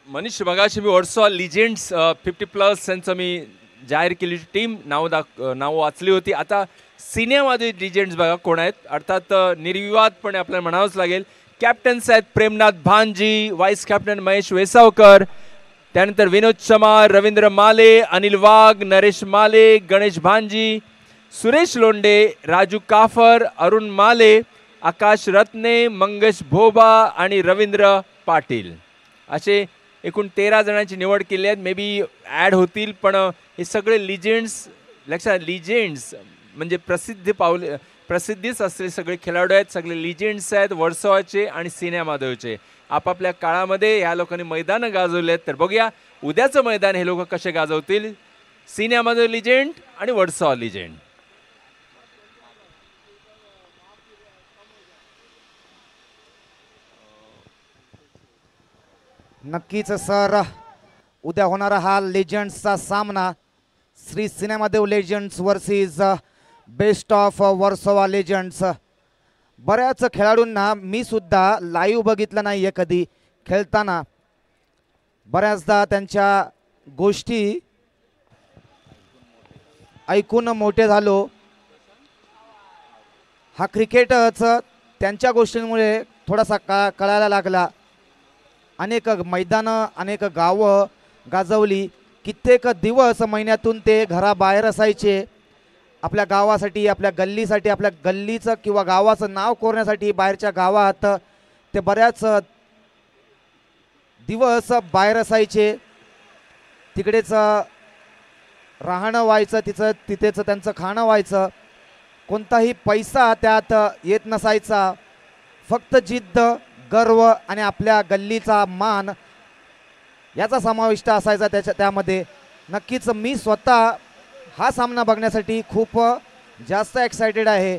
मनीष मगाशी मी वर्सोवा लिजेंड्स 50+ यांचं मी जाहीर केली टीम नाव वाचली होती. आता सिनेमामध्ये लिजेंड्स बघा कोण आहेत. अर्थात निर्विवादपणे आपल्याला म्हणावंच लागेल. कॅप्टन्स आहेत प्रेमनाथ भांजी, व्हाईस कॅप्टन महेश वेसावकर, त्यानंतर विनोद चमार, रवींद्र माले, अनिल वाघ, नरेश माले, गणेश भांजी, सुरेश लोंडे, राजू काफर, अरुण माले, आकाश रत्ने, मंगेश भोबा आणि रवींद्र पाटील असे एकूण 13 जणांची निवड केली आहे. मे बी ॲड होतील पण हे सगळे लिजेंड्स. लक्षात लिजेंड्स म्हणजे प्रसिद्धीच असलेले सगळे खेळाडू आहेत. सगळे लिजेंड्स आहेत वर्सोवाचे आणि सिनेमादेवचे. आपापल्या काळामध्ये या लोकांनी मैदानं गाजवले आहेत. तर बघूया उद्याचं मैदान हे लोक कसे गाजवतील. सिनेमादेव लिजेंड आणि वर्सोवा लिजेंड. नक्कीच सर उद्या होणारा हा लेजंड्सचा सामना Shri Cinemadev legends versus best of Versova legends. बऱ्याच खेळाडूंना मी सुद्धा लाईव्ह बघितलं नाही आहे कधी खेळताना. बऱ्याचदा त्यांच्या गोष्टी ऐकून मोठे झालो. हा क्रिकेटच त्यांच्या गोष्टींमुळे थोडासा कळायला लागला. अनेक मैदानं अनेक गावं गाजवली. कित्येक दिवस महिन्यातून ते घराबाहेर असायचे. आपल्या गावासाठी आपल्या गल्लीसाठी आपल्या गल्लीचं किंवा गावाचं नाव कोरण्यासाठी बाहेरच्या गावात ते बऱ्याच दिवस बाहेर असायचे. तिकडेच राहणं व्हायचं तिथेच त्यांचं खाणं व्हायचं. कोणताही पैसा त्यात येत नसायचा. फक्त जिद्द गर्व आणि आपल्या गल्लीचा मान याचा समाविष्ट असायचा त्यामध्ये. नक्कीच मी स्वतः हा सामना बघण्यासाठी खूप जास्त एक्साइटेड आहे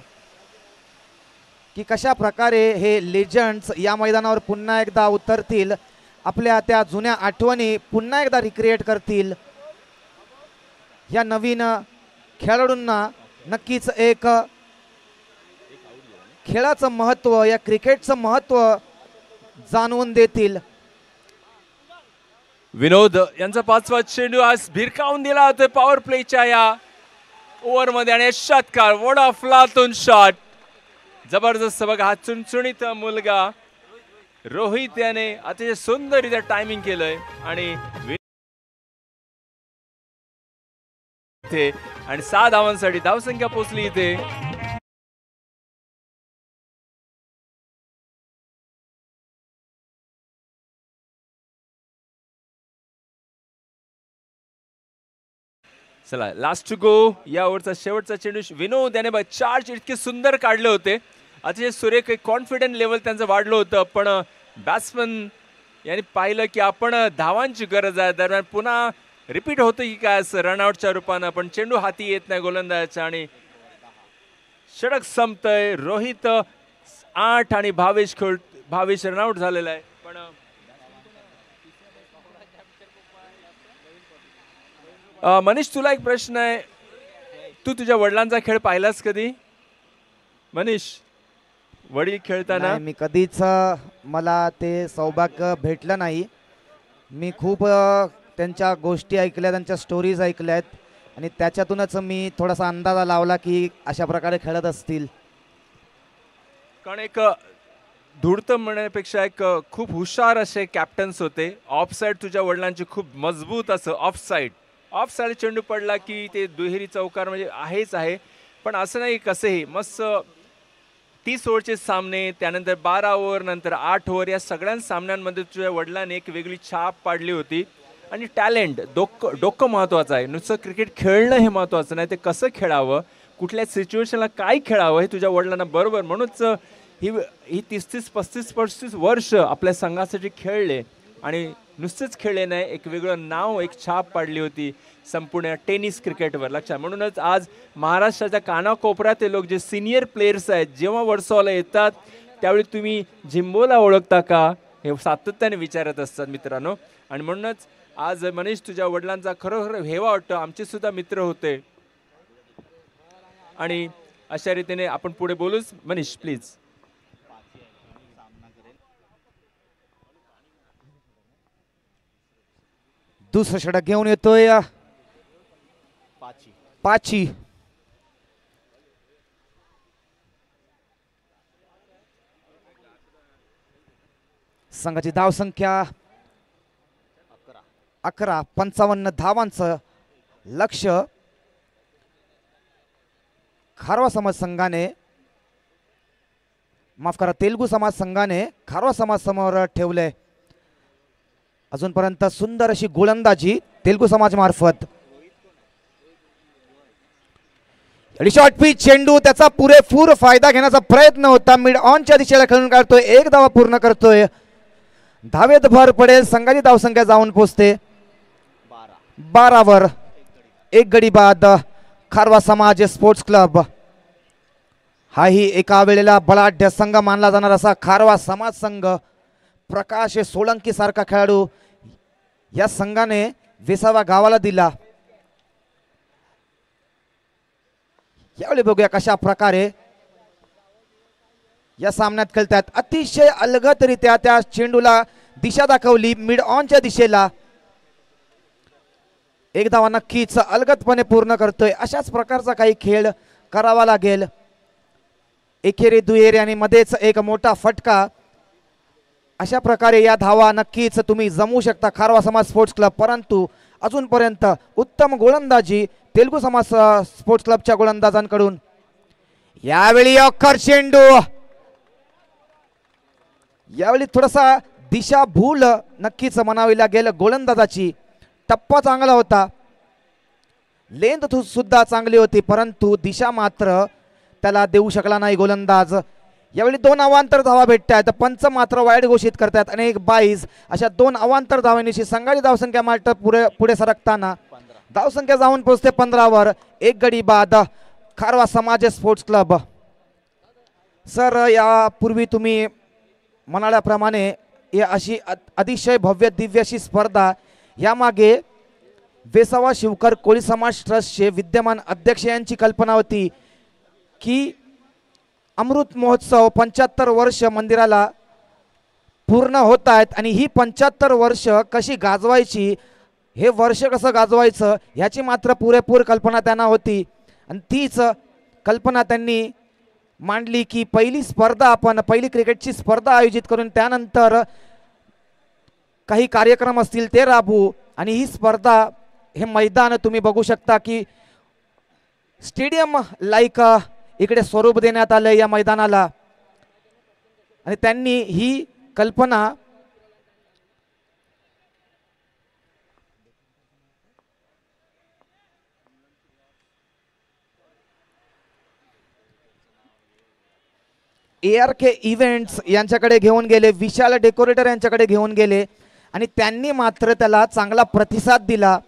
की कशा प्रकारे हे लेजंड्स या मैदानावर पुन्हा एकदा उतरतील. आपल्या त्या जुन्या आठवणी पुन्हा एकदा रिक्रिएट करतील. या नवीन खेळाडूंना नक्कीच एक खेळाचं महत्त्व या क्रिकेटचं महत्त्व जाणवून देतील. विनोद यांचा 5वा चेंडू आज भिरकावून दिला होता पॉवर प्लेच्या या ओव्हरमध्ये आणि षटकार वडाफलातून शॉट. जबरदस्त बघा हा चुणचुणीत मुलगा रोहित याने अतिशय सुंदररित्या टायमिंग केलंय आणि इथे आणि 6 धावांसाठी धावसंख्या पोहोचली इथे. चला लास्ट टू गो या ओव्हरचा शेवटचा चेंडू. विनोद याने चार्ज इतके सुंदर काढले होते, अतिशय सुरेख कॉन्फिडंट लेवल त्यांचं वाढलं होतं, पण बॅट्समन यांनी पाहिलं की आपण धावांची गरज आहे. दरम्यान पुन्हा रिपीट होतं की काय असं रनआउटच्या रूपानं, पण चेंडू हाती येत नाही गोलंदाजाच्या आणि षटक संपतंय. रोहित 8 आणि भावेश रनआउट झालेला आहे. पण मनीष तुला एक प्रश्न आहे, तू तुझ्या वडिलांचा खेळ पाहिलास कधी? मनीष, वडील खेळताना? नाही, मी कधीच मला ते सौभाग्य भेटलं नाही. मी खूप त्यांच्या गोष्टी ऐकल्या, त्यांच्या स्टोरीज ऐकल्यात आणि त्याच्यातूनच मी थोडासा अंदाजा लावला की अशा प्रकारे खेळत असतील. कारण एक धूर्त म्हणण्यापेक्षा एक खूप हुशार असे कॅप्टन्स होते. ऑफ साईड तुझ्या वडिलांची खूप मजबूत असं ऑफ साईड चेंडू पडला की ते दुहेरी चौकार म्हणजे आहेच आहे, पण असं नाही कसेही मस्त 30 ओव्हरचे सामने, त्यानंतर 12 ओव्हर, नंतर 8 ओव्हर, या सगळ्या सामन्यांमध्ये तुझ्या वडिलांनी एक वेगळी छाप पाडली होती. आणि टॅलेंट, डोकं महत्त्वाचं आहे. नुसतं क्रिकेट खेळणं हे महत्त्वाचं नाही, ते कसं खेळावं, कुठल्या सिच्युएशनला काय खेळावं हे तुझ्या वडिलांना बरोबर. म्हणूनच ही 30-35 वर्ष आपल्या संघासाठी खेळले आणि नुसतेच खेळले नाही, एक वेगळं नाव, एक छाप पाडली होती संपूर्ण टेनिस क्रिकेटवर. लक्षात. म्हणूनच आज महाराष्ट्राच्या कानाकोपऱ्यात लोक जे सिनियर प्लेयर्स आहेत, जेव्हा वर्सोवाला येतात त्यावेळी तुम्ही झिम्बोला ओळखता का हे सातत्याने विचारत असतात मित्रांनो. आणि म्हणूनच आज मनीष तुझ्या वडिलांचा खरोखर हेवा वाटतं, आमचे सुद्धा मित्र होते. आणि अशा रीतीने आपण पुढे बोलूच. मनीष प्लीज. दुसरं षटक घेऊन येतोय पाची. संघाची धाव संख्या 11. 55 धावांचं लक्ष्य खारवा समाज संघाने, माफ करा, तेलुगू समाज संघाने खारवा समाज समोर ठेवले. अजूनपर्यंत सुंदर अशी गोलंदाजी तेलुगू समाज मार्फत. शॉर्ट पिच चेंडू, त्याचा पुरेपूर फायदा घेण्याचा प्रयत्न होता. मिड ऑनच्या दिशेला खेळून काढतोय, 1 धावा पूर्ण करतोय. धावेत भर पडेल, संघाची धावसंख्या जाऊन पोहोचते 12 वर. 1 गडी बाद खारवा समाज स्पोर्ट्स क्लब. हाही एका वेळेला बलाढ्य संघ मानला जाणार असा खारवा समाज संघ. प्रकाश सोळंकी सारखा खेळाडू या संघाने वेसावा गावाला दिला. यावेळी बघूया कशा प्रकारे या सामन्यात खेळतात. अतिशय अलगदरित्या त्या चेंडूला दिशा दाखवली मिड ऑनच्या दिशेला. 1 धावा नक्कीच अलगदपणे पूर्ण करतोय. अशाच प्रकारचा काही खेळ करावा लागेल. एकेरी दुहेरी आणि मध्येच एक मोठा फटका. अशा प्रकारे या धावा नक्कीच तुम्ही जमवू शकता खारवा समाज स्पोर्ट्स क्लब. परंतु अजूनपर्यंत उत्तम गोलंदाजी तेलुगू समाज स्पोर्ट्स क्लबच्या गोलंदाजांकडून. यावेळी अख्खर चेंडू, यावेळी थोडासा दिशा भूल नक्कीच म्हणावी लागेल गोलंदाजाची. टप्पा चांगला होता, लेंथ सुद्धा चांगली होती, परंतु दिशा मात्र त्याला देऊ शकला नाही गोलंदाज. यावेळी 2 अवांतर धावा भेटतात. पंच मात्र वाईड घोषित करतात आणि 1-22 अशा 2 अवांतर धावांनिशी संघाची धावसंख्या मात्र पुढे सरकताना धावसंख्या जाऊन पोहोचते 15 वर. 1 गडी बाद खारवा समाज स्पोर्ट्स क्लब. सर, यापूर्वी तुम्ही म्हणाल्याप्रमाणे ही अशी अतिशय भव्य दिव्य अशी स्पर्धा, यामागे वेसावा शिवकर कोळी समाज ट्रस्टचे विद्यमान अध्यक्ष यांची कल्पना होती की अमृत महोत्सव 75 वर्ष मंदिराला पूर्ण होत आहेत आणि ही 75 वर्ष कशी गाजवायची, हे वर्ष कसं गाजवायचं ह्याची मात्र पुरेपूर कल्पना त्यांना होती. आणि तीच कल्पना त्यांनी मांडली की पहिली क्रिकेटची स्पर्धा आयोजित करून त्यानंतर काही कार्यक्रम असतील ते राबवू. आणि ही स्पर्धा, हे मैदान तुम्ही बघू शकता की स्टेडियम लाईक इकडे स्वरूप देण्यात आलं या मैदानाला आणि त्यांनी ही कल्पना ARK इव्हेंट्स यांच्याकडे घेऊन गेले, विशाल डेकोरेटर यांच्याकडे घेऊन गेले आणि त्यांनी मात्र त्याला चांगला प्रतिसाद दिला।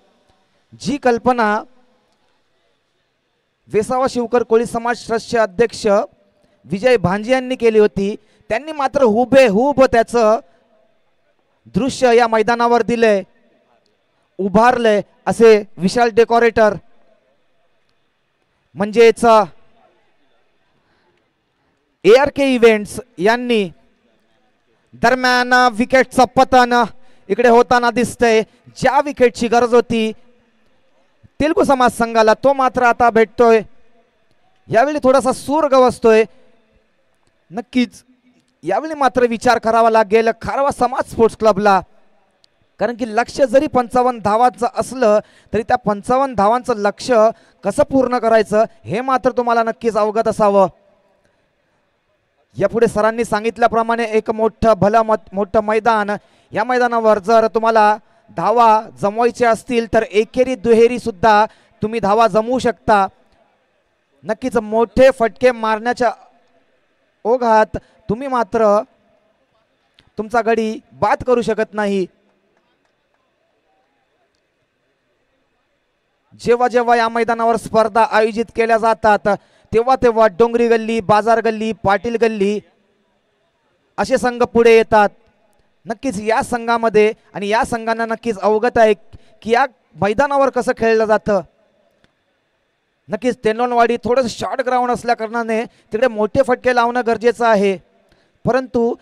जी कल्पना वेसावा शिवकर कोळी समाज ट्रस्टचे अध्यक्ष विजय भांजी यांनी केली होती, त्यांनी मात्र हुबेहूब त्याचं दृश्य या मैदानावर दिले, उभारले असे विशाल डेकोरेटर म्हणजेच ARK इव्हेंट्स यांनी। दरम्यान विकेटचं पतन इकडे होताना दिसतंय। ज्या विकेटची गरज होती तेलुगू समाज संघाला तो मात्र आता भेटतोय। यावेळी थोडासा सूर गवसतोय, नक्कीच यावेळी मात्र विचार करावा लागेल खारवा समाज स्पोर्ट्स क्लबला, कारण की लक्ष्य जरी 55 धावांचं असलं तरी त्या 55 धावांचं लक्ष्य कसं पूर्ण करायचं हे मात्र तुम्हाला नक्कीच अवगत असावं। यापुढे सरांनी सांगितल्याप्रमाणे एक मोठं मैदान, या मैदानावर जर तुम्हाला धावा जमवायच्या असतील तर एकेरी दुहेरी सुद्धा तुम्ही धावा जमवू शकता। नक्कीच मोठे फटके मारण्याच्या ओघात तुम्ही मात्र तुमचा गडी बाद करू शकत नाही। जेव्हा जेव्हा या मैदानावर स्पर्धा आयोजित केल्या जातात तेव्हा तेव्हा डोंगरी गल्ली, बाजार गल्ली, पाटील गल्ली असे संघ पुढे येतात। नक्कीच या संघामध्ये आणि या संघांना नक्कीच अवगत आहे की या मैदानावर कसं खेळलं जातं। नक्कीच तेंडोलवाडी थोडंसं शॉर्ट ग्राउंड असल्या कारणाने तिकडे मोठे फटके लावणं गरजेचं आहे, परंतु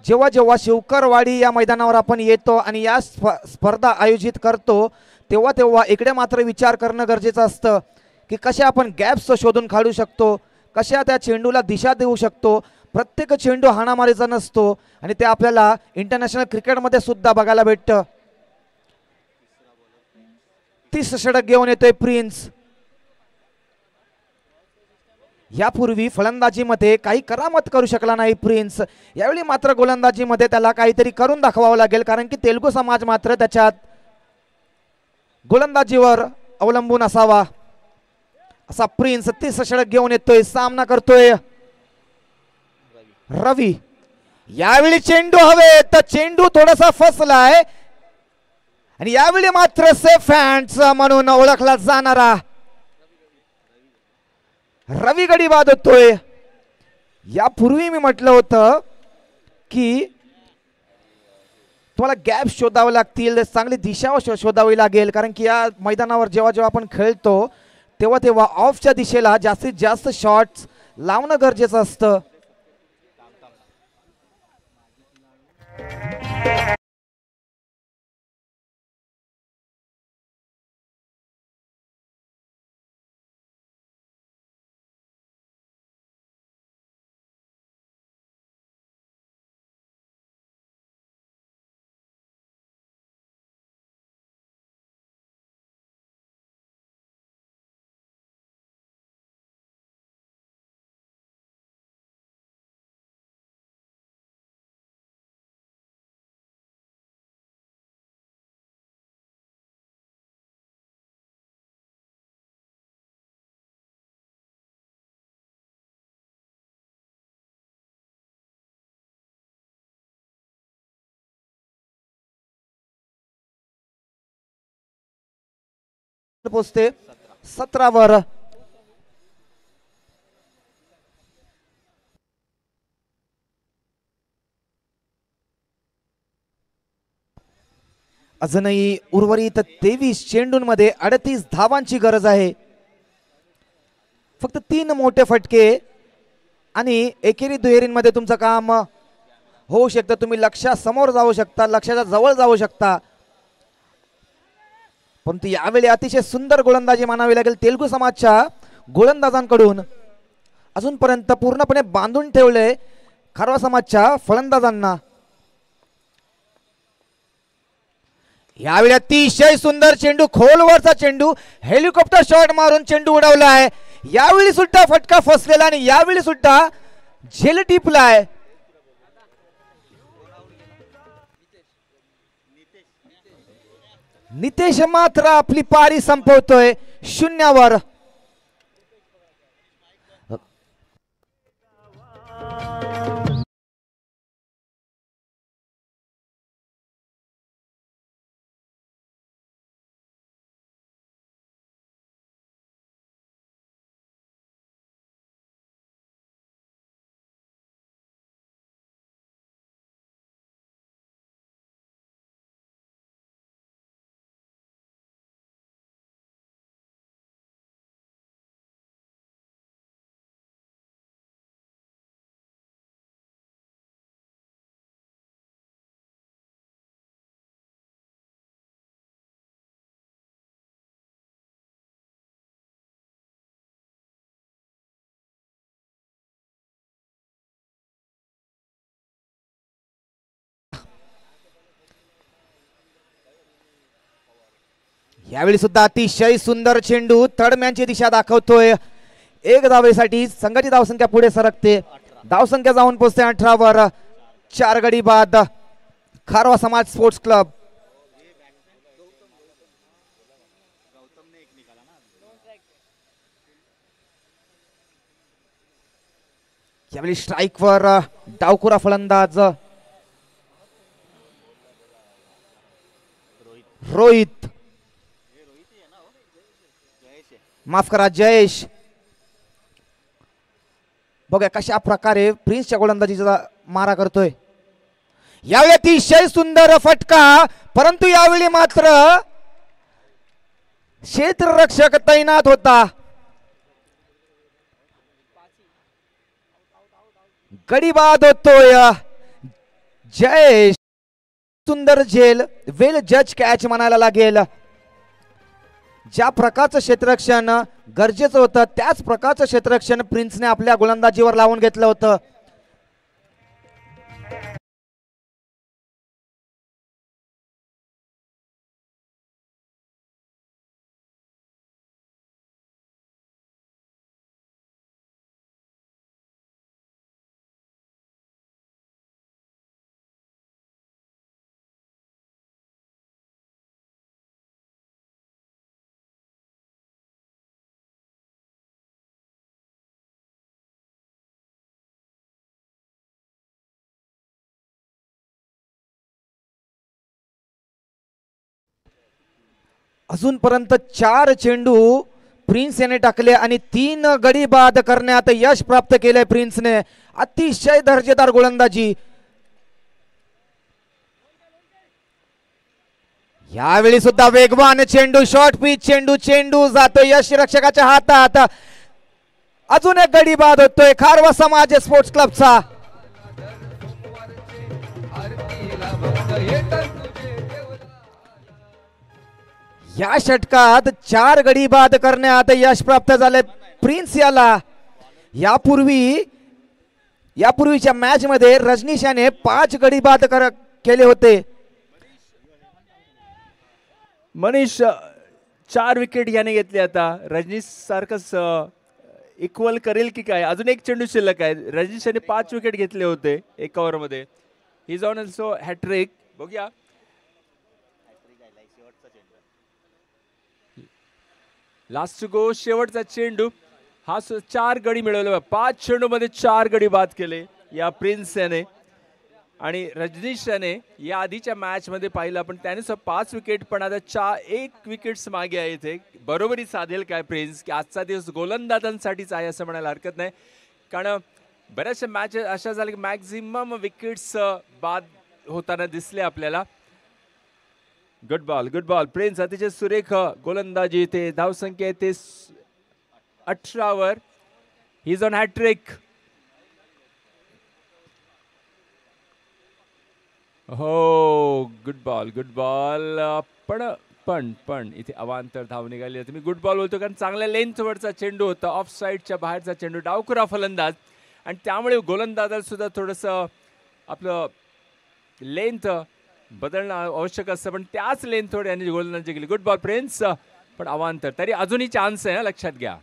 जेव्हा जेव्हा शिवकरवाडी या मैदानावर आपण येतो आणि या स्पर्धा आयोजित करतो तेव्हा तेव्हा इकडे मात्र विचार करणं गरजेचं असतं की कशा आपण गॅप्स शोधून काढू शकतो, कशा त्या चेंडूला दिशा देऊ शकतो। प्रत्येक चेंडू हाणामारीचा नसतो आणि ते आपल्याला इंटरनॅशनल क्रिकेटमध्ये सुद्धा बघायला भेटतं। 30 षटक घेऊन येतोय प्रिन्स। यापूर्वी फलंदाजीमध्ये काही करामत करू शकला नाही प्रिन्स, यावेळी मात्र गोलंदाजीमध्ये त्याला काहीतरी करून दाखवावं लागेल, कारण की तेलुगू समाज मात्र त्याच्यात गोलंदाजीवर अवलंबून असावा। असा प्रिन्स 30 षटक घेऊन येतोय, सामना करतोय रवी। यावेळी चेंडू हवे तर चेंडू थोडासा फसलाय आणि यावेळी मात्र सेफ हँड्स म्हणून ओळखला जाणारा रवी गडी बाद होतोय। यापूर्वी मी म्हटलं होतं की तुम्हाला गॅप शोधावे लागतील, चांगली दिशा शोधावी लागेल, कारण की या मैदानावर जेव्हा जेव्हा आपण खेळतो तेव्हा तेव्हा ऑफच्या दिशेला जास्तीत जास्त शॉट्स लावणं गरजेचं असतं। पोचते 17 वर। अजूनही उर्वरित 23 चेंडूंमध्ये 38 धावांची गरज आहे। फक्त 3 मोठे फटके आणि एकेरी दुहेरींमध्ये तुमचं काम होऊ शकतं। तुम्ही लक्ष्यासमोर जाऊ शकता, लक्ष्याच्या जवळ जाऊ शकता, परंतु यावेळी अतिशय सुंदर गोलंदाजी मानावी लागेल तेलुगू समाजच्या गोलंदाजांकडून। अजूनपर्यंत पूर्णपणे बांधून ठेवले खारवा समाजच्या फलंदाजांना। यावेळी अतिशय सुंदर चेंडू, खोलवरचा चेंडू, हेलिकॉप्टर शॉट मारून चेंडू उडवला आहे. यावेळी सुद्धा फटका फसलेला आणि यावेळी सुद्धा झेल टिपलाय. नितेश मात्र आपली पारी संपवतोय 0वर. यावेळी सुद्धा अतिशय सुंदर चेंडू तडम्यांची दिशा दाखवतोय. एक धावेसाठी संघाची धावसंख्या पुढे सरकते. धावसंख्या जाऊन पोहोचते 18वर. 4 गडी बाद खारवा समाज स्पोर्ट्स क्लब. यावेळी स्ट्राईकवर डावखुरा फलंदाज रोहित, माफ करा जयेश. बघा कशा प्रकारे प्रिन्सच्या गोलंदाजीचा मारा करतोय. यावेळी अतिशय सुंदर फटका, परंतु यावेळी मात्र क्षेत्ररक्षक तैनात होता. गडी बाद होतोय जयेश. सुंदर झेल, वेल जज कॅच म्हणायला लागेल. ज्या प्रकारचं क्षेत्ररक्षण गरजेचं होतं त्याच प्रकारचं क्षेत्ररक्षण प्रिन्सने आपल्या गोलंदाजीवर लावून घेतलं होतं. अजूनपर्यंत 4 चेंडू प्रिन्स याने टाकले आणि 3 गडी बाद करण्यात यश प्राप्त केले प्रिन्सने. अतिशय दर्जेदार गोलंदाजी. यावेळी सुद्धा वेगवान चेंडू, शॉर्ट पिच चेंडू, चेंडू जातो यश रक्षकाच्या हातात. अजून एक गडी बाद होतोय खारवा समाज स्पोर्ट्स क्लबचा. या षटकात 4 गडी बाद करण्यात यश प्राप्त झाले प्रिन्स याला. यापूर्वीच्या मॅच मध्ये रजनीश याने 5 गडी बाद केले होते. मनीष 4 विकेट याने घेतले. आता रजनीश सारखंच इक्वल करेल की काय? अजून एक चेंडू शिल्लक आहे. रजनीश याने 5 विकेट घेतले होते एका ओव्हर मध्ये. He is on also hattrick. बघूया लास्ट गो, शेवटचा चेंडू. हा 4 गडी मिळवले. 5 चेंडू मध्ये 4 गडी बाद केले या प्रिन्स याने. आणि रजनीश याने या आधीच्या मॅच मध्ये पाहिलं आपण, त्याने 5 विकेट, पण आता 1 विकेट्स मागे आहे. इथे बरोबरी साधेल काय प्रिन्स? की आजचा दिवस गोलंदाजांसाठीच आहे असं म्हणायला हरकत नाही. कारण बऱ्याचशा मॅच अशा झाल्या की मॅक्झिमम विकेट्स बाद होताना दिसले आपल्याला. Good ball Prince. अतिशय सुरेख गोलंदाजी. इथे धावसंख्या येते 18वर. He is on hat trick. हो गुड बॉल. पण इथे अवांतर धाव निघाली. तुम्ही गुड बॉल बोलतो कारण चांगल्या लेंथवरचा चेंडू होता. ऑफ साईडच्या बाहेरचा चेंडू, डावखुरा फलंदाज, आणि त्यामुळे गोलंदाजाला सुद्धा थोडंसं आपलं लेंथ बदलणं आवश्यक असतं, पण त्याच लेंथवर यांनी गोलंदाजी केली. गुड बॉल प्रिन्स, पण अवांतर तरी अजूनही चान्स आहे, लक्षात घ्या.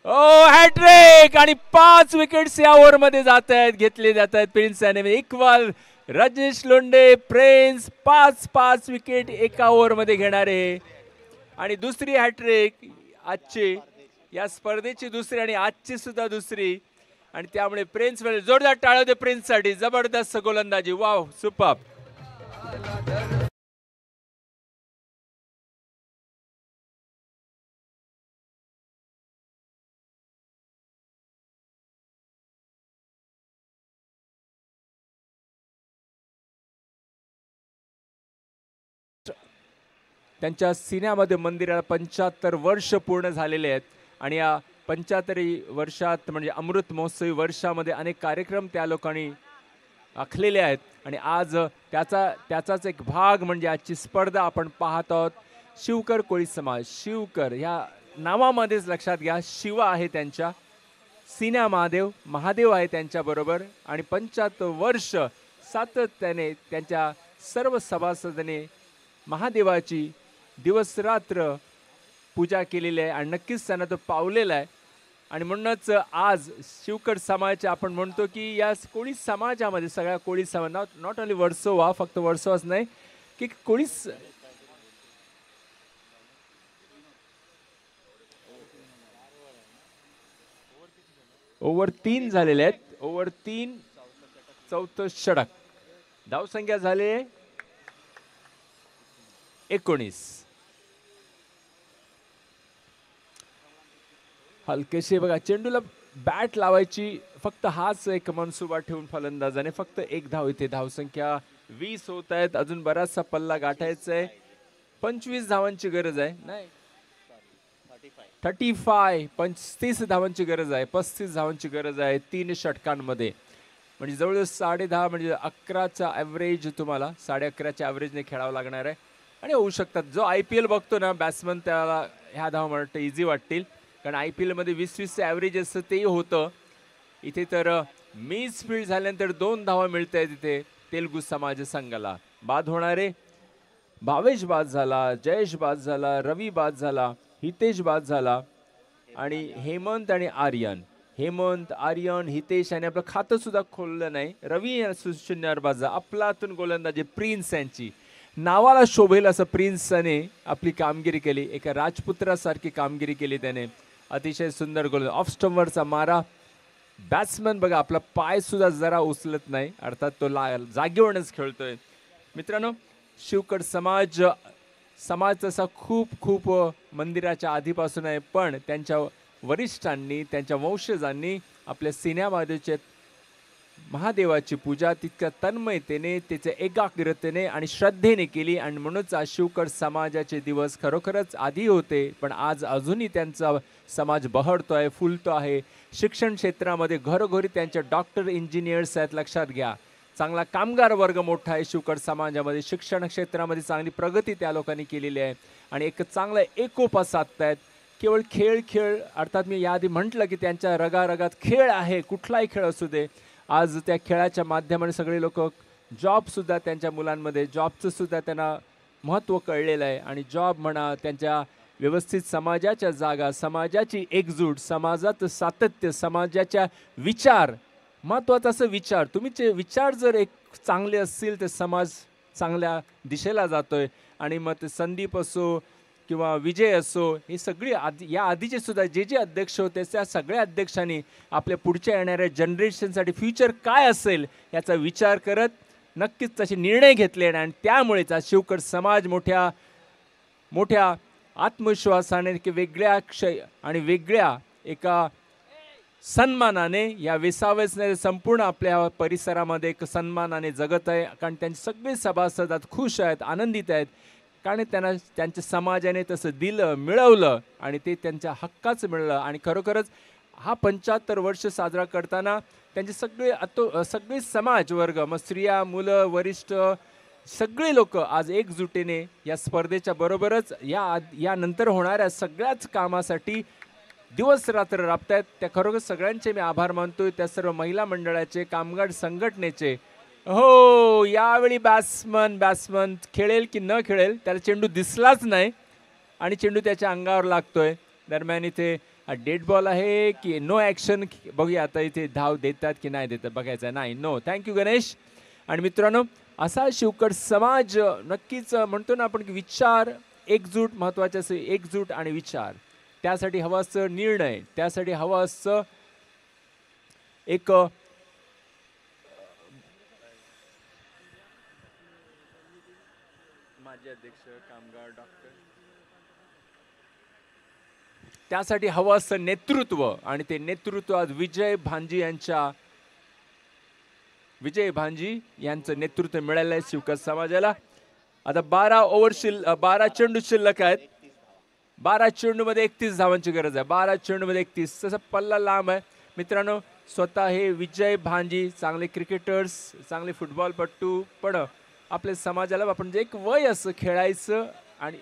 ओ हॅट्रिक आणि 5 विकेट्स या ओव्हरमध्ये जात आहेत, घेतले जात आहेत प्रिन्स याने. इक्वल रजनीश लोंढे, प्रिन्स 5 विकेट एका ओव्हरमध्ये घेणारे आणि दुसरी हॅट्रिक आजची, या स्पर्धेची दुसरी आणि आजची सुद्धा दुसरी. आणि त्यामुळे प्रिन्स जोरदार टाळ्या दे प्रिन्ससाठी. जबरदस्त गोलंदाजी, वाव, सुपर. त्यांच्या सिन्यामध्ये मंदिराला 75 वर्ष पूर्ण झालेले आहेत आणि या 75 वर्षात म्हणजे अमृत महोत्सवी वर्षामध्ये अनेक कार्यक्रम त्या लोकांनी आखलेले आहेत. आणि आज त्याचाच एक भाग म्हणजे आजची स्पर्धा आपण पाहत आहोत. शिवकर कोळी समाज, शिवकर ह्या नावामध्येच लक्षात घ्या, शिव आहे त्यांच्या, सिन्या महादेव आहे त्यांच्याबरोबर. आणि 75 वर्ष सातत्याने त्यांच्या सर्व सभासदांनी महादेवाची दिवस रात्र पूजा केलेली आहे आणि नक्कीच त्यांना तो पावलेला आहे. आणि म्हणूनच आज शिवकर समाजाचे आपण म्हणतो की या कोळी समाजामध्ये, सगळ्या कोळी समाज, नॉट ओन्ली वर्सोवा, फक्त वर्सोवाच नाही, की कोळी ओव्हर 3 झालेले आहेत. ओव्हर 3, चौथं षटक. धावसंख्या झाले 19. हलकेसे बघा, चेंडूला बॅट लावायची फक्त हाच एक मनसुबा ठेवून फलंदाजाने फक्त 1 धाव. इथे धावसंख्या 20 होत आहेत, अजून बराचसा पल्ला गाठायचा आहे. 25 धावांची गरज आहे, नाही 35 धावांची गरज आहे, 35 धावांची गरज आहे 3 षटकांमध्ये. म्हणजे जवळजवळ 10.5 म्हणजे 11चा ॲव्हरेज, तुम्हाला 11.5च्या ॲव्हरेजने खेळावं लागणार आहे. आणि होऊ शकतात, जो IPL बघतो ना बॅट्समन, त्याला ह्या धावा मला वाटतं इझी वाटतील, कारण IPL मध्ये 20-20 ॲव्हरेज असतं, तेही होतं. इथे तर मिस फील्ड झाल्यानंतर 2 धावा मिळत आहेत इथे तेलुगू समाज संघाला. बाद होणारे भावेश बाद झाला, जयेश बाद झाला, रवी बाद झाला, हितेश बाद झाला आणि हेमंत आणि आर्यन. हेमंत, आर्यन, हितेश यांनी आपलं खातं सुद्धा खोललं नाही. रवी 0 बाद झाला. अफलातून गोलंदाजी प्रिन्स यांची, नावाला शोभेल असं प्रिन्सने आपली कामगिरी केली. एका राजपुत्रासारखी कामगिरी केली त्याने. अतिशय सुंदर गोल, ऑफ स्टंपवरचा मारा. बॅट्समन बघा, आपला पाय सुद्धा जरा उचलत नाही, अर्थात तो जागेवरच खेळतोय. मित्रांनो, शिवकर समाज तसा खूप मंदिराच्या आधीपासून आहे, पण त्यांच्या वरिष्ठांनी, त्यांच्या वंशजांनी आपल्या सिन्यामादेवच्या महादेवाची पूजा तितक्या तन्मयतेने, त्याच्या एकाग्रतेने आणि श्रद्धेने केली. आणि म्हणूनच आज शिवकर समाजाचे दिवस खरोखरच आधी होते, पण आज अजूनही त्यांचा समाज बहरतोय, फुलतो आहे. शिक्षण क्षेत्रामध्ये घरोघरी त्यांचे डॉक्टर, इंजिनियर्स आहेत, लक्षात घ्या. चांगला कामगार वर्ग मोठा आहे शिवकर समाजामध्ये. शिक्षण क्षेत्रामध्ये चांगली प्रगती त्या लोकांनी केलेली आहे आणि एक चांगला एकोपा साधतायत. केवळ खेळ अर्थात मी याआधी म्हटलं की त्यांच्या रगारगात खेळ आहे, कुठलाही खेळ असू दे. आज त्या खेळाच्या माध्यमाने सगळे लोक जॉबसुद्धा त्यांच्या मुलांमध्ये, जॉबचं सुद्धा त्यांना महत्त्व कळलेलं आहे. आणि जॉब म्हणा, त्यांच्या व्यवस्थित समाजाच्या जागा, समाजाची एकजूट, समाजात सातत्य, समाजाच्या विचार, महत्त्वाचं असं विचार. तुमचे विचार जर एक चांगले असतील तर समाज चांगल्या दिशेला जातोय. आणि मग ते संदीप असो किंवा विजय असो, हे सगळे या आधीचे सुद्धा जे अध्यक्ष होते त्या सगळ्या अध्यक्षांनी आपल्या पुढच्या येणाऱ्या जनरेशनसाठी फ्युचर काय असेल याचा विचार करत नक्कीच तसे निर्णय घेतले. आणि त्यामुळेच आज शिवकर समाज मोठ्या आत्मविश्वासाने वेगळ्या एका सन्मानाने या विसाव्याने संपूर्ण आपल्या परिसरामध्ये एक सन्मानाने जगत आहे. कारण त्यांचे सगळे सभासद खुश आहेत, आनंदित आहेत, कारण त्यांच्या समाजाने तसं दिलं, मिळवलं आणि ते त्यांच्या हक्काचं मिळलं. आणि खरोखरच हा 75 वर्ष साजरा करताना त्यांचे सगळे समाज वर्ग, मग स्त्रिया, मुलं, वरिष्ठ, सगळे लोक आज एकजुटीने या स्पर्धेच्या बरोबरच या नंतर होणाऱ्या सगळ्याच कामासाठी दिवस रात्र राबतायत. त्या खरोखर सगळ्यांचे मी आभार मानतोय. त्या सर्व महिला मंडळाचे, कामगार संघटनेचे, हो, यावेळी बॅट्समन खेळेल की न खेळेल त्याला चेंडू दिसलाच नाही आणि चेंडू त्याच्या अंगावर लागतोय. दरम्यान इथे डेड बॉल आहे की नो ॲक्शन बघूया आता इथे धाव देतात की नाही देतात बघायचं. नाही, नो. थँक्यू गणेश. आणि मित्रांनो, असा शिवकड समाज नक्कीच म्हणतो ना आपण की विचार एकजूट महत्त्वाचे असे, एकजूट आणि विचार त्यासाठी हवं असं निर्णय, त्यासाठी हवं असं एक माजी अध्यक्ष कामगार डॉक्टर, त्यासाठी हवं असं नेतृत्व आणि ते नेतृत्व आज विजय भांजी यांचं नेतृत्व मिळालं आहे शिवकड समाजाला. आता 12 चेंडू शिल्लक आहेत. 12 चेंडूमध्ये 31 धावांची गरज आहे. 12 चेंडूमध्ये 31. तसं पल्ला लांब आहे मित्रांनो. स्वतः हे विजय भांजी चांगले क्रिकेटर्स, चांगले फुटबॉलपटू, पण आपल्या समाजाला आपण जे एक वय असं खेळायचं आणि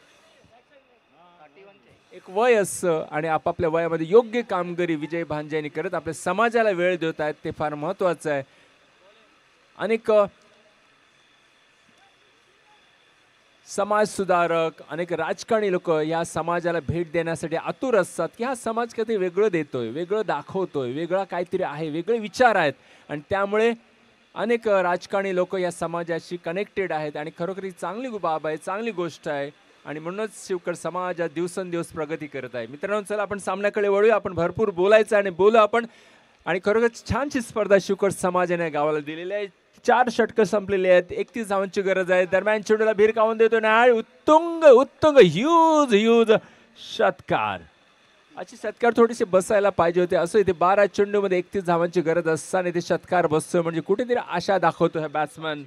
एक वय असं आणि आपापल्या वयामध्ये योग्य कामगिरी विजय भांजे यांनी करत आपल्या समाजाला वेळ देत आहेत ते फार महत्त्वाचं आहे. अनेक समाजसुधारक, अनेक राजकारणी लोक या समाजाला भेट देण्यासाठी आतुर असतात की हा समाज कधी वेगळं देतोय, वेगळं दाखवतोय, वेगळा काहीतरी आहे, वेगळे विचार आहेत आणि त्यामुळे अनेक राजकारणी लोक या समाजाशी कनेक्टेड आहेत आणि खरोखर ही चांगली बाब आहे, चांगली गोष्ट आहे आणि म्हणूनच शिवकड समाज दिवसेंदिवस प्रगती करत आहे. मित्रांनो, चला आपण सामन्याकडे वळूया. आपण भरपूर बोलायचं आणि बोलू आपण आणि खरोखर छानशी स्पर्धा शिवकड समाजाने गावाला दिलेली आहे. 4 षटकं संपलेली आहेत. 31 धावांची गरज आहे. दरम्यान चेंडूला भिरकावून देतो ना उत्तुंग ह्यूज षटकार. अशी षटकार थोडीशी बसायला पाहिजे होते. असं इथे 12 चेंडूमध्ये 31 धावांची गरज असताना इथे षटकार बसतोय म्हणजे कुठेतरी आशा दाखवतो हा बॅट्समन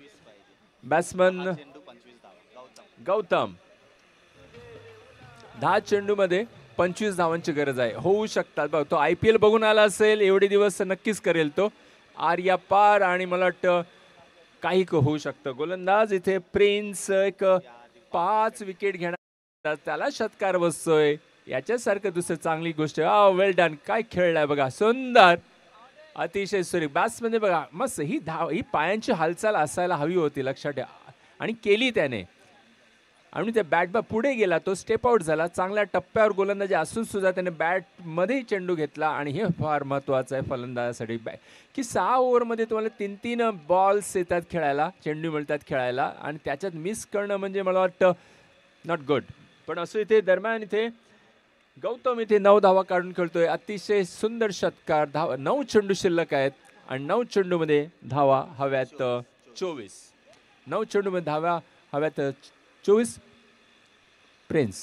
गौतम. 10 चेंडूमध्ये 25 धावांची गरज आहे. होऊ शकतात बघ. तो IPL बघून आला असेल, एवढे दिवस नक्कीच करेल तो. आर्या पार आणि मला वाटतं काही होऊ शकतं. गोलंदाज इथे प्रिन्स एक 5 विकेट घेणार, त्याला षटकार बसतोय. याच्यासारखं दुसरं चांगली गोष्ट. वेल डन. काय खेळलाय बघा, सुंदर, अतिशय सुरेख. बॅट्समध्ये बघा मस्त ही पायांची हालचाल असायला हवी होती, लक्षात ठेवा, आणि केली त्याने. आणि त्या बॅट पुढे गेला, तो स्टेप आउट झाला. चांगल्या टप्प्यावर गोलंदाजी असून सुद्धा त्याने बॅटमध्ये चेंडू घेतला आणि हे फार महत्त्वाचं आहे फलंदाजासाठी की 6 ओव्हरमध्ये तुम्हाला 3-3 बॉल्स येतात खेळायला, चेंडू मिळतात खेळायला आणि त्याच्यात मिस करणं म्हणजे मला वाटतं नॉट गुड. पण असं इथे दरम्यान इथे गौतम इथे 9 धावा काढून खेळतोय. अतिशय सुंदर षटकार. 9 चेंडू शिल्लक आहेत आणि 9 चेंडूमध्ये धावा हव्यात 24. 9 चेंडूमध्ये धावा हव्यात 24. प्रिन्स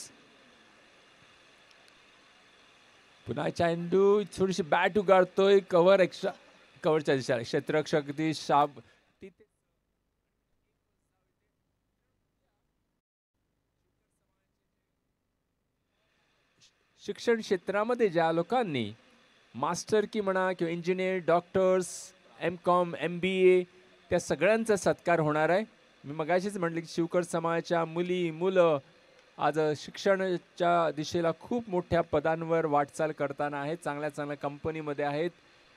पुन्हा चेंडू थोडीशी बॅट उगाडतोय. कव्हरच्या दिशेला क्षेत्ररक्षक ती शाब. शिक्षण क्षेत्रामध्ये ज्या लोकांनी मास्टर की म्हणा किंवा इंजिनियर, डॉक्टर्स, MCOM, MBA त्या सगळ्यांचा सत्कार होणार आहे. मी मगाशीच म्हटलं की शिवकड समाजाच्या मुलं आज शिक्षणाच्या दिशेला खूप मोठ्या पदांवर वाटचाल करताना आहेत, चांगल्या कंपनीमध्ये आहेत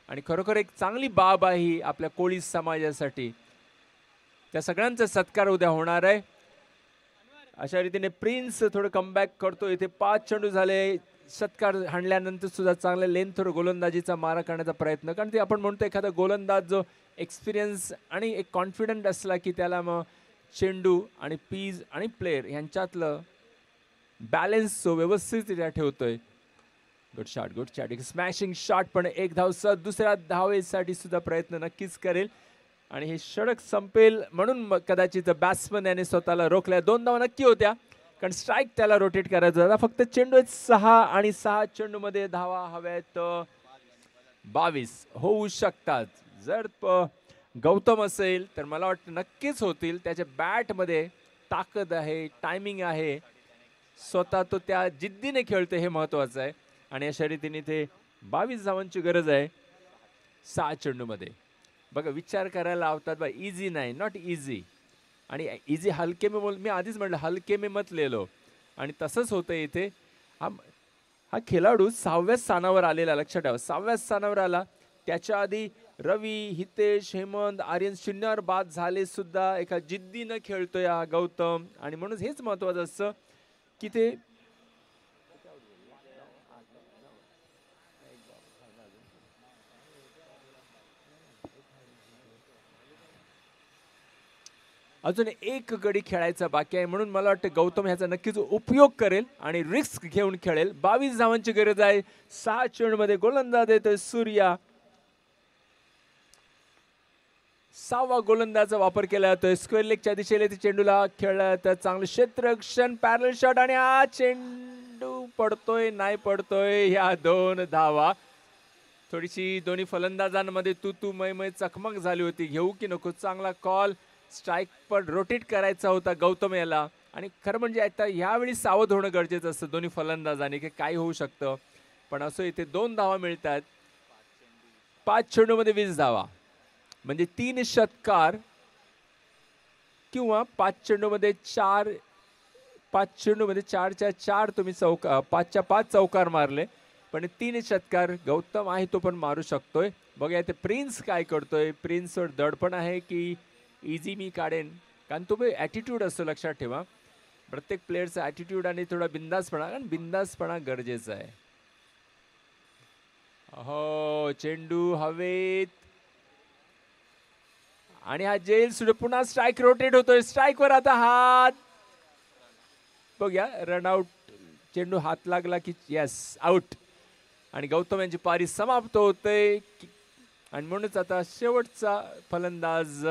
आणि खरोखर एक चांगली बाब आहे ही आपल्या कोळी समाजासाठी. त्या सगळ्यांचा सत्कार उद्या होणार आहे. अशा रीतीने प्रिन्स थोडं कमबॅक करतो. इथे 5 चेंडू झाले. षटकार हाणल्यानंतर सुद्धा चांगल्या लेंथ गोलंदाजीचा मारा करण्याचा प्रयत्न, कारण ते आपण म्हणतो एखादा गोलंदाज जो एक्सपिरियन्स आणि एक कॉन्फिडंट असला की त्याला मग चेंडू आणि पीज आणि प्लेयर यांच्यातलं बॅलन्स जो व्यवस्थितरित्या ठेवतोय. गुड शॉट, एक स्मॅशिंग शॉट, पण एक धाव दुसऱ्या धावेसाठी सुद्धा प्रयत्न नक्कीच करेल आणि हे षटक संपेल म्हणून कदाचित बॅट्समन याने स्वतःला रोखल्या. 2 धावा नक्की होत्या कारण स्ट्राईक त्याला रोटेट करायचा होता. फक्त चेंडू आहेत 6 आणि 6 चेंडूमध्ये धावा हव्यात 22 होऊ शकतात. जर गौतम असेल तर मला वाटतं नक्कीच होतील. त्याच्या बॅटमध्ये ताकद आहे, टायमिंग आहे, स्वतः तो त्या जिद्दीने खेळतो, हे महत्त्वाचं आहे. आणि अशा रीतीने ते 22 धावांची गरज आहे 6 चेंडूमध्ये. बघा विचार करायला लावतात बा, इझी नाही, नॉट इझी. आणि इझी हलके में, मी आधीच म्हटलं हलके में मत लेलो, आणि तसंच होतं इथे. हा खेळाडू 6व्या स्थानावर आलेला, लक्षात ठेवा 6व्या स्थानावर आला. त्याच्या आधी रवी, हितेश, हेमंत, आर्यन शून्यावर बाद झाले सुद्धा एका जिद्दीनं खेळतोय हा गौतम आणि म्हणून हेच महत्वाचं असतं की ते अजून एक गडी खेळायचा बाकी आहे म्हणून मला वाटतं गौतम ह्याचा नक्कीच उपयोग करेल आणि रिस्क घेऊन खेळेल. 22 धावांची गरज आहे. 6 चेंडूमध्ये गोलंदाज देतोय सूर्या. 6वा गोलंदाजाचा वापर केला जातोय. स्क्वेअर लेगच्या दिशेला ते चेंडूला खेळला तर चांगलं क्षेत्ररक्षण, पॅरल शॉट आणि हा चेंडू पडतोय नाही पडतोय. ह्या 2 धावा. थोडीशी दोन्ही फलंदाजांमध्ये तू मै चकमक झाली होती. घेऊ की नको. चांगला कॉल. स्ट्राईक पण रोटेट करायचा होता गौतम याला आणि खरं म्हणजे आता ह्यावेळी सावध होणं गरजेचं असतं दोन्ही फलंदाजांनी की काय होऊ शकतं. पण असं इथे 2 धावा मिळतात. 5 चेंडूमध्ये 20 धावा म्हणजे 3 षटकार किंवा 5 चेंडूमध्ये 4च्या 4 तुम्ही 5च्या 5 चौकार मारले पण 3 षटकार. गौतम आहे तो पण मारू शकतोय. बघा ते प्रिन्स काय करतोय. प्रिन्सवर दडपण आहे की इझी मी काढेन कारण तो ॲटिट्यूड असतो. लक्षात ठेवा प्रत्येक प्लेअरचा ॲटिट्यूड आणि थोडा बिंदासपणा कारण बिंदासपणा गरजेचा आहे. हो चेंडू हवेत आणि हा जेल सुद्धा पुन्हा स्ट्राईक रोटेट होतोय. स्ट्राईकवर आता हात बघूया रनआउट. चेंडू हात लागला की यस आउट आणि गौतम यांची पारी समाप्त होते आणि म्हणूनच आता शेवटचा फलंदाज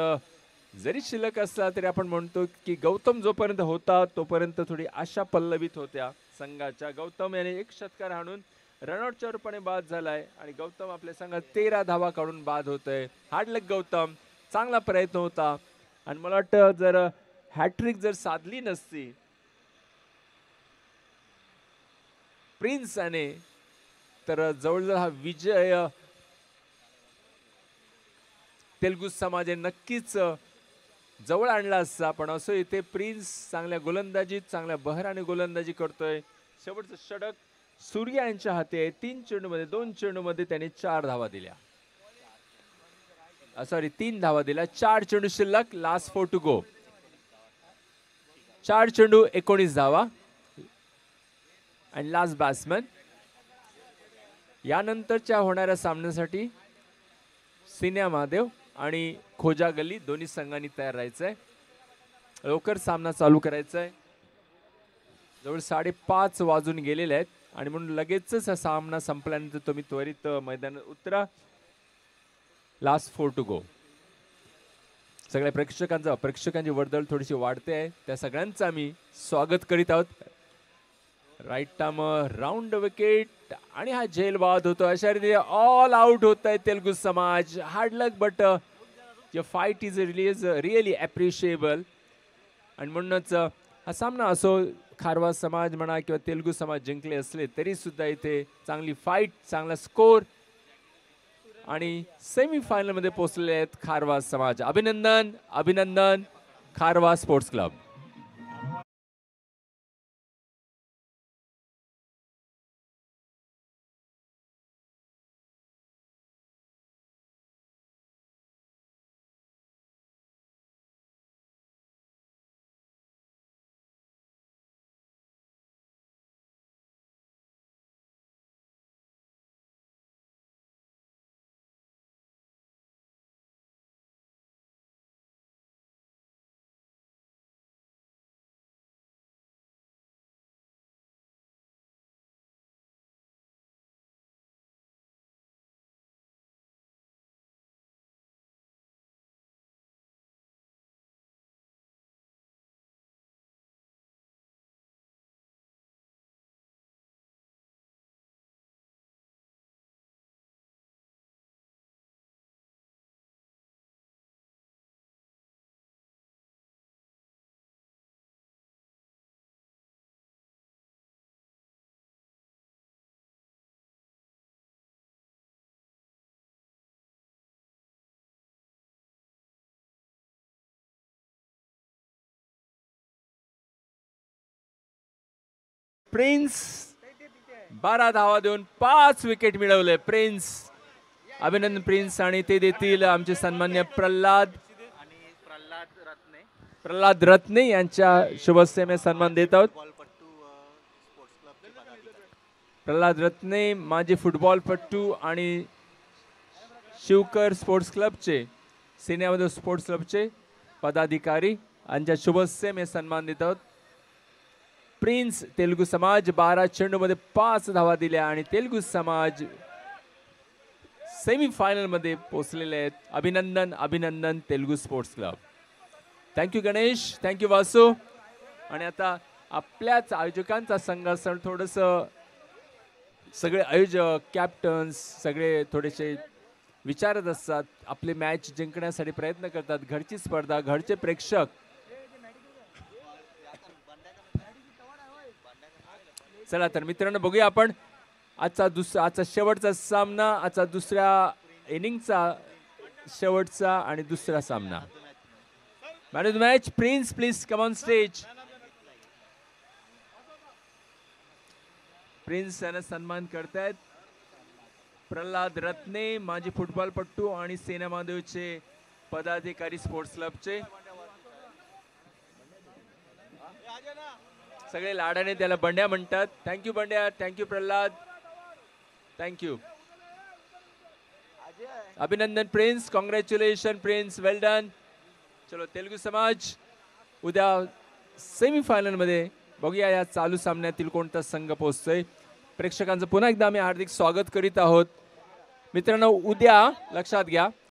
जरी शिल्लक असला तरी आपण म्हणतो की गौतम जोपर्यंत होता तोपर्यंत थोडी आशा पल्लवित होत्या संघाच्या. गौतम याने 1 षटकार हाणून रनआउटच्या रूपाने बाद झालाय आणि गौतम आपल्या संघात 13 धावा काढून बाद होतोय. हार्डलक गौतम. चांगला प्रयत्न होता आणि मला वाटतं जर हॅट्रिक जर साधली नसती प्रिन्स याने तर जवळजवळ हा विजय तेलुगू समाजाने नक्कीच जवळ आणला असता. पण असं इथे प्रिन्स चांगल्या गोलंदाजीत चांगल्या बहराने गोलंदाजी करतोय. शेवटचं षटक सूर्या यांच्या हाती आहे. 3 चेंडूमध्ये 2 चेंडूमध्ये त्याने 4 धावा दिल्या. सॉरी 3 धावा दिल्या. 4 चेंडू शिल्लक. लास्ट 4 टू गो. 4 चेंडू 19 धावा आणि लास्ट बॅट्समन. यानंतरच्या होणाऱ्या सामन्यासाठी सिन्या महादेव आणि खोजा गल्ली दोन्ही संघांनी तयार राहायचंय. लवकर सामना चालू करायचा आहे. जवळ 5:30 वाजून गेलेले आहेत आणि म्हणून लगेचच हा सामना संपल्यानंतर तुम्ही त्वरित मैदानात उतरा. Last 4 to go. सगळ्या प्रेक्षकांची वर्दळ थोडीशी वाढते आहे. त्या सगळ्यांचं आम्ही स्वागत करीत आहोत. राईट टार्म राऊंड विकेट आणि हा झेल बाद होतो. अशा रीतीने ऑल आउट होत आहे तेलुगू समाज. Hard luck but your fight is really appreciable आणि म्हणूनच हा सामना असो खारवा समाज म्हणा किंवा तेलुगू समाज जिंकले असले तरी सुद्धा इथे चांगली फाईट चांगला स्कोर आणि सेमीफायनल मध्ये पोहोचलेले आहेत खारवा समाज. अभिनंदन अभिनंदन खारवा स्पोर्ट्स क्लब. प्रिन्स 12 धावा देऊन 5 विकेट मिळवले. प्रिन्स अभिनंदन प्रिन्स आणि ते देतील आमचे सन्मान्य प्रल्हाद रत्ने यांच्या शुभसेने सन्मान देत आहोत. प्रल्हाद रत्ने माजी फुटबॉलपटू आणि शिवकर स्पोर्ट्स क्लबचे सिनेमध्ये स्पोर्ट्स क्लबचे पदाधिकारी यांच्या शुभसेने सन्मान देत आहोत. प्रिन्स तेलुगू समाज 12 चेंडूमध्ये 5 धावा दिल्या आणि तेलुगू समाज सेमीफायनल मध्ये पोहोचलेले आहेत. अभिनंदन अभिनंदन Telugu sports club. Thank you Ganesh, thank you Vasu. आणि आता आपल्याच आयोजकांचा संघ असं थोडंसं सगळे आयोजक कॅप्टन्स सगळे थोडेसे विचारत असतात, आपले मॅच जिंकण्यासाठी प्रयत्न करतात. घरची स्पर्धा, घरचे प्रेक्षक. चला तर मित्रांनो बघूया आपण आजचा शेवटचा सामना, आजचा दुसऱ्या इनिंगचा शेवटचा आणि दुसरा सामना. Man of the match prince, please come on stage. Prince यांना सन्मान करतायत प्रल्हाद रत्ने माजी फुटबॉलपटू आणि सेना महादेवचे पदाधिकारी स्पोर्ट्स क्लबचे. सगळे लाडाने त्याला बंड्या म्हणतात. थँक्यू बंड्या, थँक्यू प्रल्हाद, थँक्यू. अभिनंदन प्रिन्स, कॉंग्रॅच्युलेशन प्रिन्स, वेल डन. चलो तेलुगू समाज उद्या सेमीफायनल मध्ये बघूया या चालू सामन्यातील कोणता संघ पोहोचतोय. प्रेक्षकांचं पुन्हा एकदा आम्ही हार्दिक स्वागत करीत आहोत. मित्रांनो उद्या लक्षात घ्या